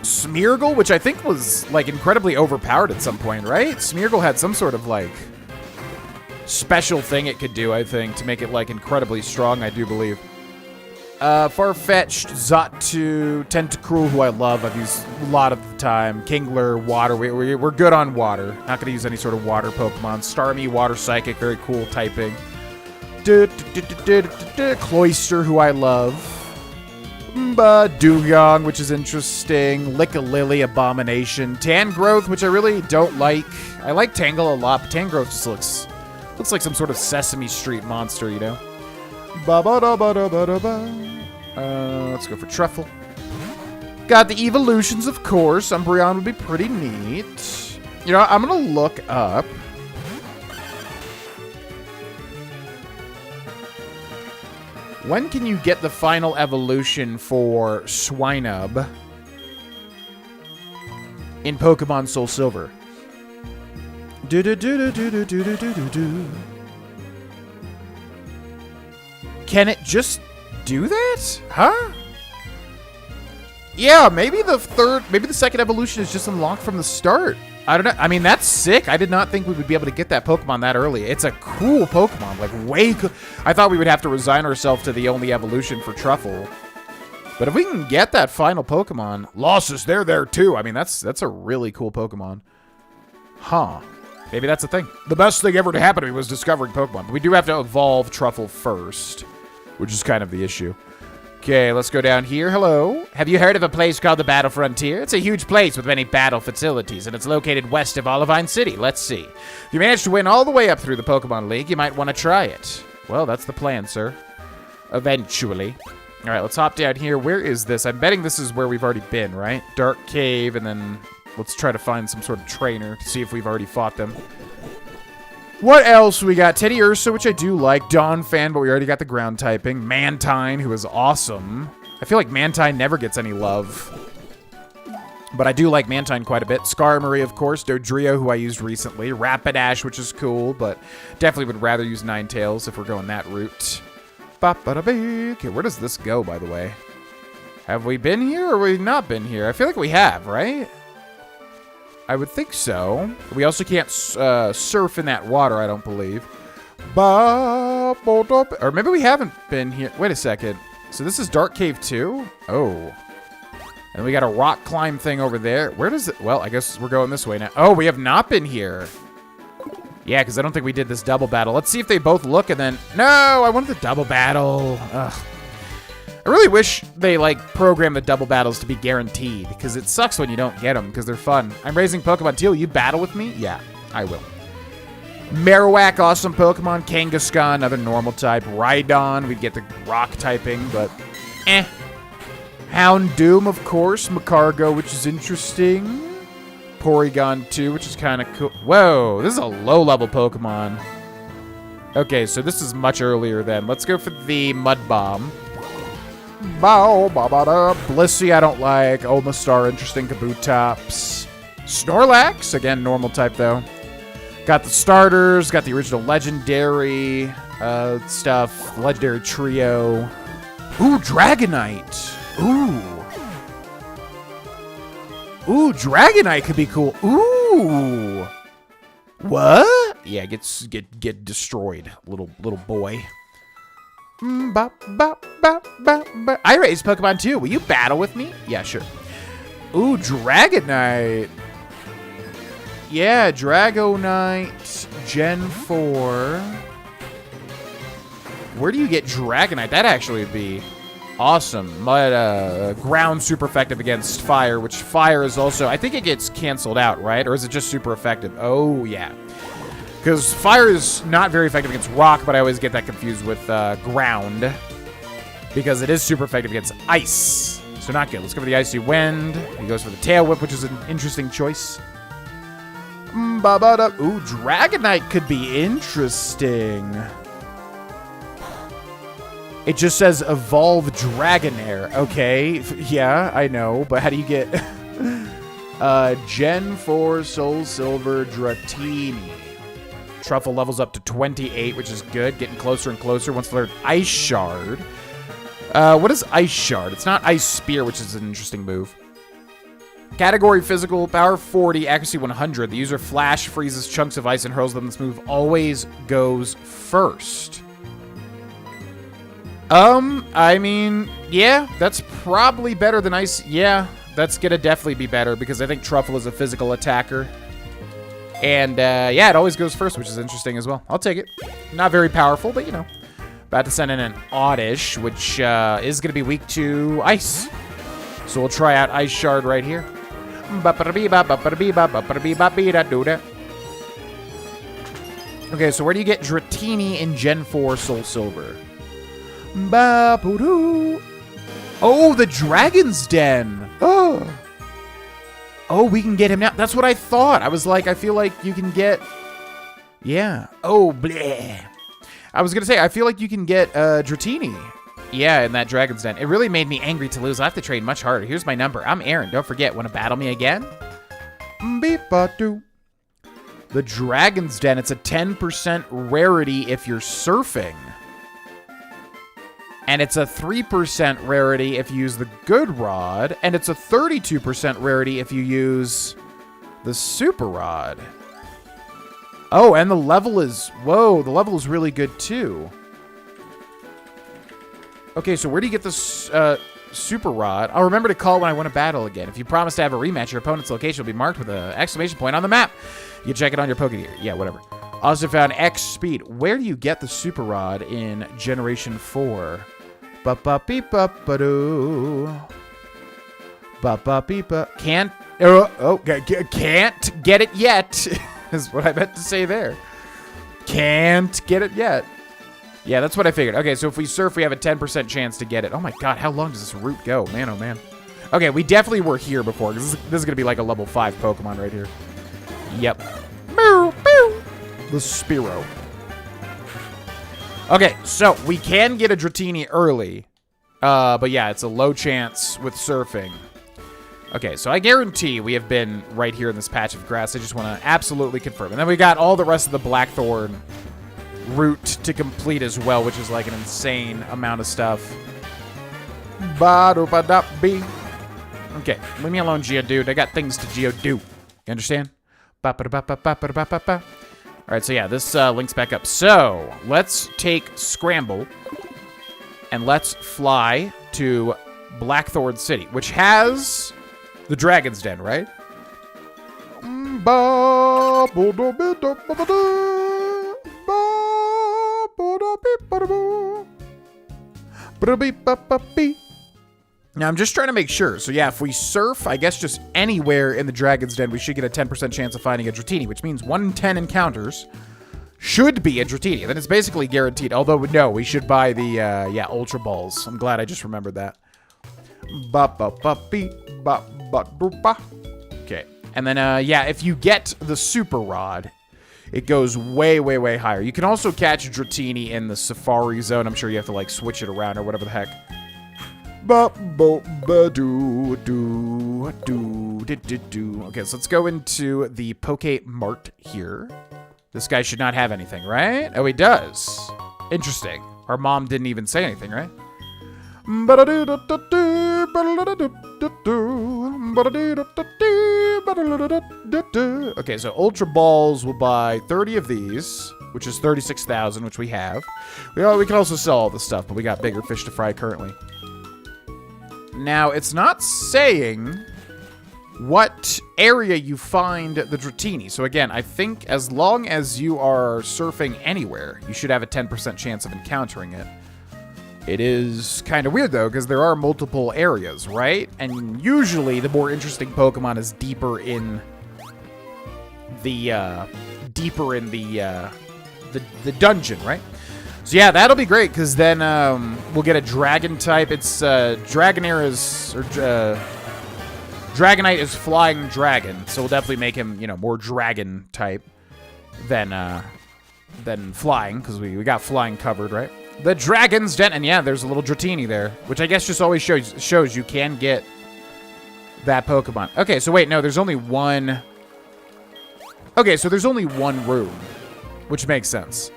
Smeargle, which I think was, like, incredibly overpowered at some point, right? Smeargle had some sort of, like, special thing it could do, I think, to make it, like, incredibly strong, I do believe. Farfetch'd, Xatu, Tentacruel, who I love. I've used a lot of the time. Kingler, Water. We're good on Water. Not going to use any sort of Water Pokemon. Starmie, Water Psychic. Very cool typing. Cloyster, who I love. Dugong, which is interesting. Lickalilly, Abomination. Tangrowth, which I really don't like. I like Tangle a lot, but Tangrowth just looks like some sort of Sesame Street monster, you know? Let's go for Truffle. Got the evolutions, of course. Umbreon would be pretty neat. You know, I'm going to look up. When can you get the final evolution for Swinub in Pokemon SoulSilver? Can it just do that? Huh? Yeah, maybe the second evolution is just unlocked from the start. I don't know. I mean, that's sick. I did not think we would be able to get that Pokemon that early. It's a cool Pokemon, like way cool. I thought we would have to resign ourselves to the only evolution for Truffle. But if we can get that final Pokemon, Losses, they're there too. I mean, that's a really cool Pokemon. Huh. Maybe that's the thing. The best thing ever to happen to me was discovering Pokemon. But we do have to evolve Truffle first, which is kind of the issue. Okay, let's go down here. Hello. Have you heard of a place called the Battle Frontier? It's a huge place with many battle facilities, and it's located west of Olivine City. Let's see. If you manage to win all the way up through the Pokemon League, you might want to try it. Well, that's the plan, sir. Eventually. All right, let's hop down here. Where is this? I'm betting this is where we've already been, right? Dark Cave, and then let's try to find some sort of trainer to see if we've already fought them. What else we got? Teddy Ursa, which I do like. Dawn Fan, but we already got the ground typing. Mantine, who is awesome. I feel like Mantine never gets any love. But I do like Mantine quite a bit. Skarmory, of course. Dodrio, who I used recently. Rapidash, which is cool, but definitely would rather use Ninetales if we're going that route. Okay, where does this go, by the way? Have we been here or have we not been here? I feel like we have, right? I would think so. We also can't surf in that water, I don't believe. Or maybe we haven't been here. Wait a second. So this is Dark Cave 2? Oh. And we got a rock climb thing over there. Where does it... Well, I guess we're going this way now. Oh, we have not been here. Yeah, because I don't think we did this double battle. Let's see if they both look and then... No, I wanted the double battle. Ugh. I really wish they, like, program the double battles to be guaranteed, because it sucks when you don't get them, because they're fun. I'm raising Pokemon Teal. You battle with me? Yeah, I will. Marowak, awesome Pokemon. Kangaskhan, another normal type. Rhydon, we'd get the rock typing, but eh. Houndoom, of course. Macargo, which is interesting. Porygon 2, which is kind of cool. Whoa, this is a low-level Pokemon. Okay, so this is much earlier then. Let's go for the Mud Bomb. Blissey, I don't like. Omastar, interesting. Kabutops. Snorlax, again, normal type, though. Got the starters, got the original legendary stuff. Legendary Trio. Ooh, Dragonite. Ooh, Dragonite could be cool. Ooh. What? Yeah, get destroyed, little boy. I raised Pokemon too. Will you battle with me? Yeah, sure. Ooh, Dragonite. Yeah, Dragonite Gen 4. Where do you get Dragonite? That actually would be awesome. Ground super effective against fire, which fire is also... I think it gets canceled out, right? Or is it just super effective? Oh, yeah. Because fire is not very effective against rock, but I always get that confused with ground. Because it is super effective against ice. So not good. Let's go for the Icy Wind. He goes for the Tail Whip, which is an interesting choice. Ooh, Dragonite could be interesting. It just says Evolve Dragonair. Okay, yeah, I know. But how do you get... Gen 4 SoulSilver Dratini. Truffle levels up to 28, which is good. Getting closer and closer once they learn Ice Shard. What is Ice Shard? It's not Ice Spear, which is an interesting move. Category Physical, Power 40, Accuracy 100. The user flash freezes chunks of ice and hurls them. This move always goes first. I mean, yeah, that's probably better than Ice. Yeah, that's gonna definitely be better because I think Truffle is a physical attacker. And, yeah, it always goes first, which is interesting as well. I'll take it. Not very powerful, but, you know. About to send in an Oddish, which is going to be weak to Ice. So we'll try out Ice Shard right here. Okay, so where do you get Dratini in Gen 4 SoulSilver? Oh, the Dragon's Den. Oh, we can get him now. That's what I thought. I was like, I feel like you can get... Yeah. Oh, bleh. I was going to say, I feel like you can get Dratini. Yeah, in that Dragon's Den. It really made me angry to lose. I have to train much harder. Here's my number. I'm Aaron. Don't forget, want to battle me again? The Dragon's Den. It's a 10% rarity if you're surfing. And it's a 3% rarity if you use the Good Rod. And it's a 32% rarity if you use The Super Rod. Oh, and the level is... Whoa, the level is really good, too. Okay, so where do you get this Super Rod? I'll remember to call when I win a battle again. If you promise to have a rematch, your opponent's location will be marked with an exclamation point on the map. You check it on your Pokégear. Yeah, whatever. Also found X Speed. Where do you get the Super Rod in Generation 4? Ba-ba-beep-ba-ba-doo. Ba-ba-beep-ba. Can't get it yet, is what I meant to say there. Can't get it yet. Yeah, that's what I figured. Okay, so if we surf, we have a 10% chance to get it. Oh my god, how long does this route go? Man, oh man. Okay, we definitely were here before, because this is going to be like a level 5 Pokemon right here. Yep. The Spearow. Okay, so we can get a Dratini early. But yeah, it's a low chance with surfing. Okay, so I guarantee we have been right here in this patch of grass. I just want to absolutely confirm. And then we got all the rest of the Blackthorn route to complete as well, which is like an insane amount of stuff. Ba-do-ba-da-bee. Okay, leave me alone, Geodude. I got things to Geodo. You understand? Ba-ba-da-ba-ba-ba-ba-ba-ba. All right, so yeah, this links back up. So let's take Scramble and let's fly to Blackthorn City, which has the Dragon's Den, right? Now, I'm just trying to make sure. So, yeah, if we surf, I guess just anywhere in the Dragon's Den, we should get a 10% chance of finding a Dratini, which means 1 in 10 encounters should be a Dratini. Then it's basically guaranteed. Although, no, we should buy the, Ultra Balls. I'm glad I just remembered that. Okay. And then, if you get the Super Rod, it goes way, way, way higher. You can also catch a Dratini in the Safari Zone. I'm sure you have to, like, switch it around or whatever the heck. Okay, so let's go into the Poke Mart here. This guy should not have anything, right? Oh, he does. Interesting. Our mom didn't even say anything, right? Okay, so Ultra Balls will buy 30 of these, which is 36,000, which we have. We can also sell all the stuff, but we got bigger fish to fry currently. Now, it's not saying what area you find the Dratini. So again, I think as long as you are surfing anywhere, you should have a 10% chance of encountering it. It is kind of weird, though, because there are multiple areas, right? And usually the more interesting Pokemon is deeper in the dungeon, right? So yeah, that'll be great, because then we'll get a Dragon type. It's Dragonair is, or Dragonite is Flying Dragon, so we'll definitely make him, more Dragon type than Flying, because we got Flying covered, right? The Dragon's Den, and yeah, there's a little Dratini there, which I guess just always shows you can get that Pokemon. Okay, so wait, no, there's only one. Okay, so there's only one room, which makes sense.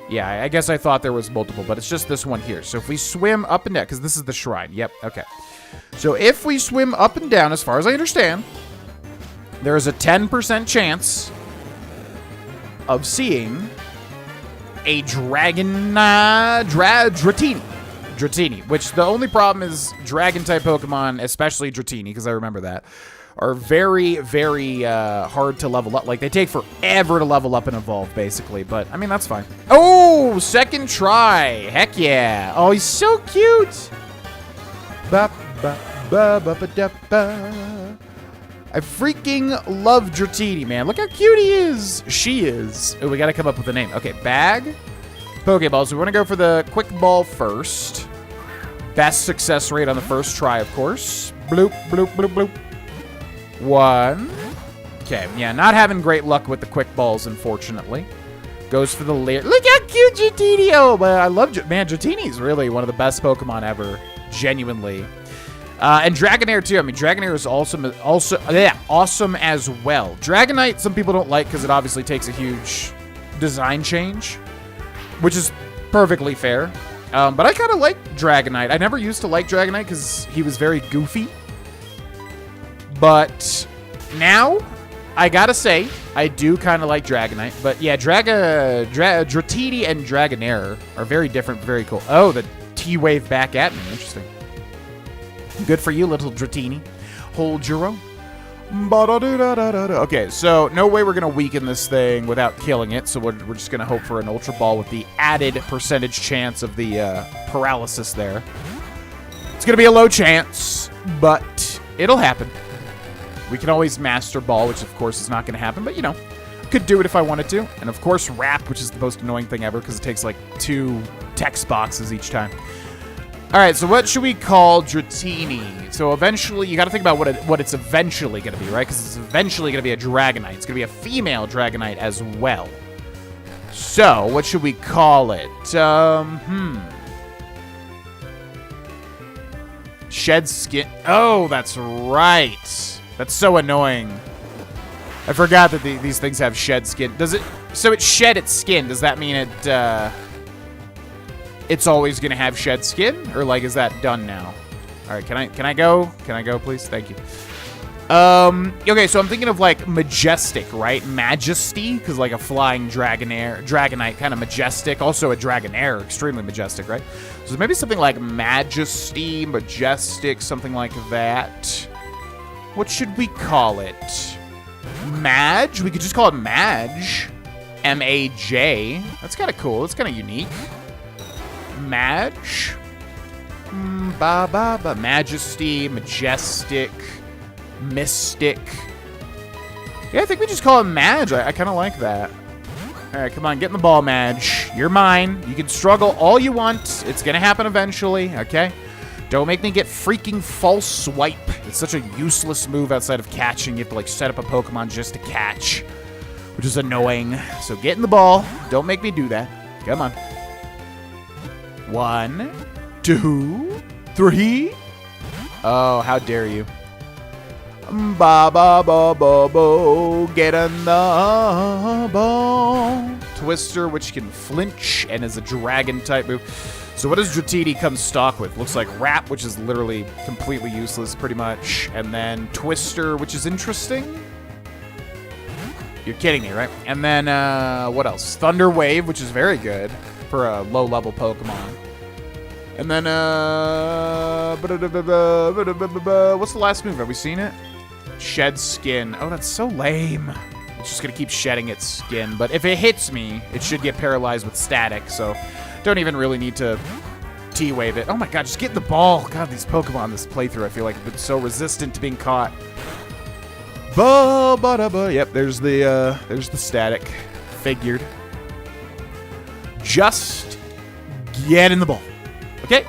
Yeah, I guess I thought there was multiple, but it's just this one here. So if we swim up and down, because this is the shrine. Yep, okay. So if we swim up and down, as far as I understand, there is a 10% chance of seeing a Dratini, which the only problem is Dragon-type Pokemon, especially Dratini, because I remember that, are very, very hard to level up. Like, they take forever to level up and evolve, basically. But, I mean, that's fine. Oh, second try. Heck yeah. Oh, he's so cute. I freaking love Dratini, man. Look how cute he is. She is. Oh, we got to come up with a name. Okay, bag. Pokeballs. We want to go for the quick ball first. Best success rate on the first try, of course. Bloop, bloop, bloop, bloop. 1. Okay, yeah, not having great luck with the quick balls, unfortunately. Goes for the layer. Look how cute Dratini! Oh, but I love Dratini is really one of the best Pokemon ever. Genuinely. And Dragonair, too. I mean, Dragonair is awesome as well. Dragonite, some people don't like because it obviously takes a huge design change, which is perfectly fair. But I kind of like Dragonite. I never used to like Dragonite because he was very goofy. But Now, I gotta say, I do kind of like Dragonite. But yeah, Dratini and Dragonair are very different, very cool. Oh, the T-Wave back at me. Interesting. Good for you, little Dratini. Hold your own. Okay, so no way we're going to weaken this thing without killing it, so we're just going to hope for an Ultra Ball with the added percentage chance of the paralysis there. It's going to be a low chance, but it'll happen. We can always Master Ball, which of course is not going to happen, but you know, could do it if I wanted to. And of course Wrap, which is the most annoying thing ever because it takes like 2 text boxes each time. All right, so what should we call Dratini? So eventually, you got to think about what it's eventually going to be, right? Because it's eventually going to be a Dragonite. It's going to be a female Dragonite as well. So, what should we call it? Shed skin. Oh, that's right. That's so annoying. I forgot that these things have shed skin. Does it? So it shed its skin. Does that mean it? It's always gonna have shed skin, or like is that done now? All right, can I go? Can I go, please? Thank you. Okay, so I'm thinking of like majestic, right? Majesty, because like a flying Dragonite, kind of majestic. Also a Dragonair, extremely majestic, right? So maybe something like Majesty, majestic, something like that. What should we call it? Madge? We could just call it Madge. M-A-J. That's kind of cool. That's kind of unique. Madge. Majesty, majestic, mystic. Yeah, I think we just call it Madge. I kind of like that. All right, come on, get in the ball, Madge. You're mine. You can struggle all you want. It's going to happen eventually, okay? Don't make me get freaking false swipe. It's such a useless move outside of catching. You have to, like, set up a Pokemon just to catch, which is annoying. So get in the ball. Don't make me do that. Come on. 1, 2, 3. Oh, how dare you. Get in the ball. Twister, which can flinch and is a dragon type move. So what does Dratini come stock with? Looks like Wrap, which is literally completely useless pretty much. And then Twister, which is interesting. You're kidding me, right? And then what else? Thunder Wave, which is very good for a low-level Pokemon. And then, what's the last move? Have we seen it? Shed Skin. Oh, that's so lame. It's just going to keep shedding its skin. But if it hits me, it should get paralyzed with static. So don't even really need to T-Wave it. Oh my god, just get in the ball. God, these Pokemon this playthrough, I feel like, have been so resistant to being caught. Yep, there's the static. Figured. Just get in the ball. Okay?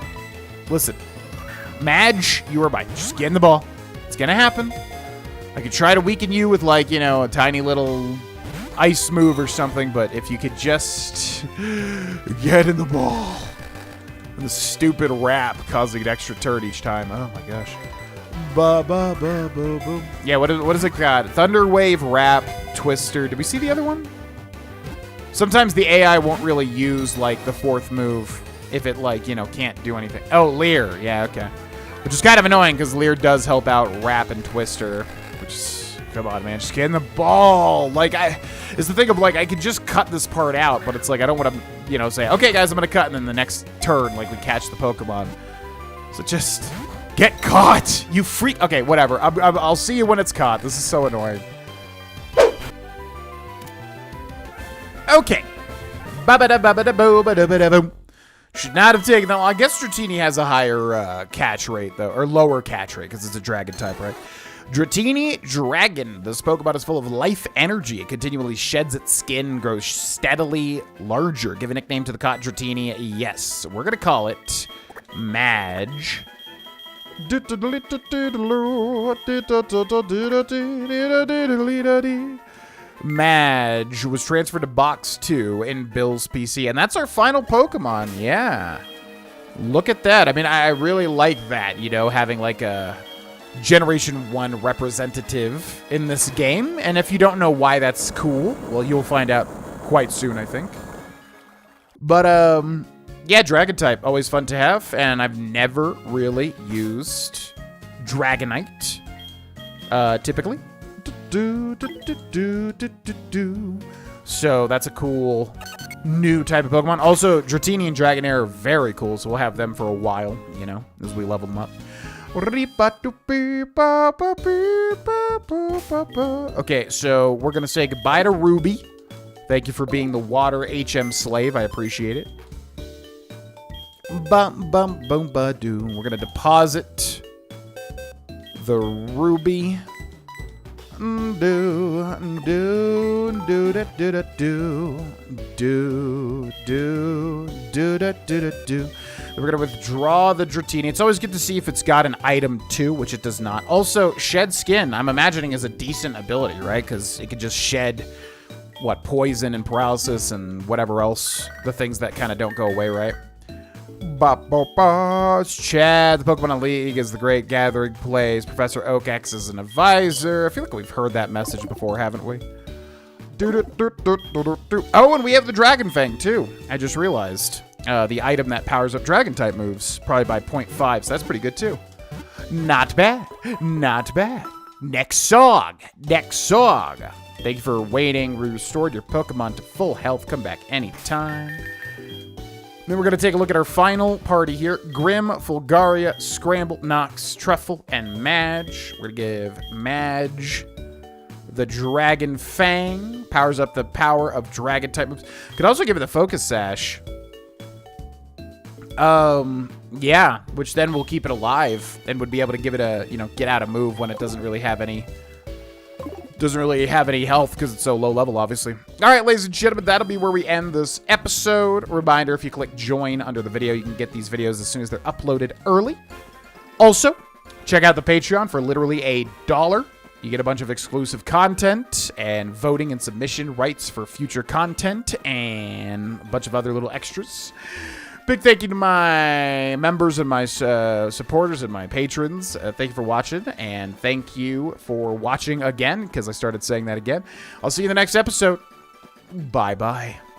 Listen. Madge, you are mine. Just get in the ball. It's gonna happen. I could try to weaken you with, like, you know, a tiny little ice move or something, but if you could just get in the ball. And the stupid Wrap causing an extra turn each time. Oh my gosh. Yeah, what is it got? Thunder Wave, Wrap, Twister. Did we see the other one? Sometimes the AI won't really use, like, the 4th move if it, like, you know, can't do anything. Oh, Leer. Yeah, okay. Which is kind of annoying because Leer does help out Wrap and Twister. Which is, come on, man. Just get in the ball. Like, it's the thing of, like, I could just cut this part out, but it's like I don't want to, you know, say, okay, guys, I'm going to cut, and then the next turn, like, we catch the Pokemon. So just get caught. You freak. Okay, whatever. I'll see you when it's caught. This is so annoying. Okay. Should not have taken that. I guess Dratini has a higher catch rate, though, or lower catch rate, because it's a dragon type, right? Dratini Dragon. This Pokemon is full of life energy. It continually sheds its skin, grows steadily larger. Give a nickname to the caught Dratini. Yes, we're going to call it Madge. Madge was transferred to Box 2 in Bill's PC. And that's our final Pokemon. Yeah. Look at that. I mean, I really like that, you know, having like a Generation 1 representative in this game. And if you don't know why that's cool, well, you'll find out quite soon, I think. But, yeah, Dragon type, always fun to have. And I've never really used Dragonite, typically. So that's a cool new type of Pokemon. Also, Dratini and Dragonair are very cool, so we'll have them for a while, you know, as we level them up. Okay, so we're going to say goodbye to Ruby. Thank you for being the water HM slave. I appreciate it. Bum, bum, boom, ba-doo. We're going to deposit the Ruby. We're going to withdraw the Dratini. It's always good to see if it's got an item too, which it does not. Also, Shed Skin, I'm imagining, is a decent ability, right? Because it could just shed, what, poison and paralysis and whatever else. The things that kind of don't go away, right? It's Chad. The Pokemon League is the great gathering place. Professor Oak acts as an advisor. I feel like we've heard that message before, haven't we? Oh, and we have the Dragon Fang, too. I just realized. The item that powers up Dragon-type moves, probably by 0.5, so that's pretty good, too. Not bad. Not bad. Next song. Thank you for waiting. We restored your Pokemon to full health. Come back anytime. Then we're going to take a look at our final party here. Grim, Fulgaria, Scramble, Nox, Truffle, and Madge. We're going to give Madge the Dragon Fang. Powers up the power of Dragon-type moves. Could also give it the Focus Sash. Yeah, which then will keep it alive and would be able to give it a, you know, get out of move when it doesn't really have any health because it's so low level, obviously. All right, ladies and gentlemen, that'll be where we end this episode. Reminder, if you click join under the video, you can get these videos as soon as they're uploaded early. Also, check out the Patreon for literally $1. You get a bunch of exclusive content and voting and submission rights for future content and a bunch of other little extras. Big thank you to my members and my supporters and my patrons. Thank you for watching, and thank you for watching again, because I started saying that again. I'll see you in the next episode. Bye-bye.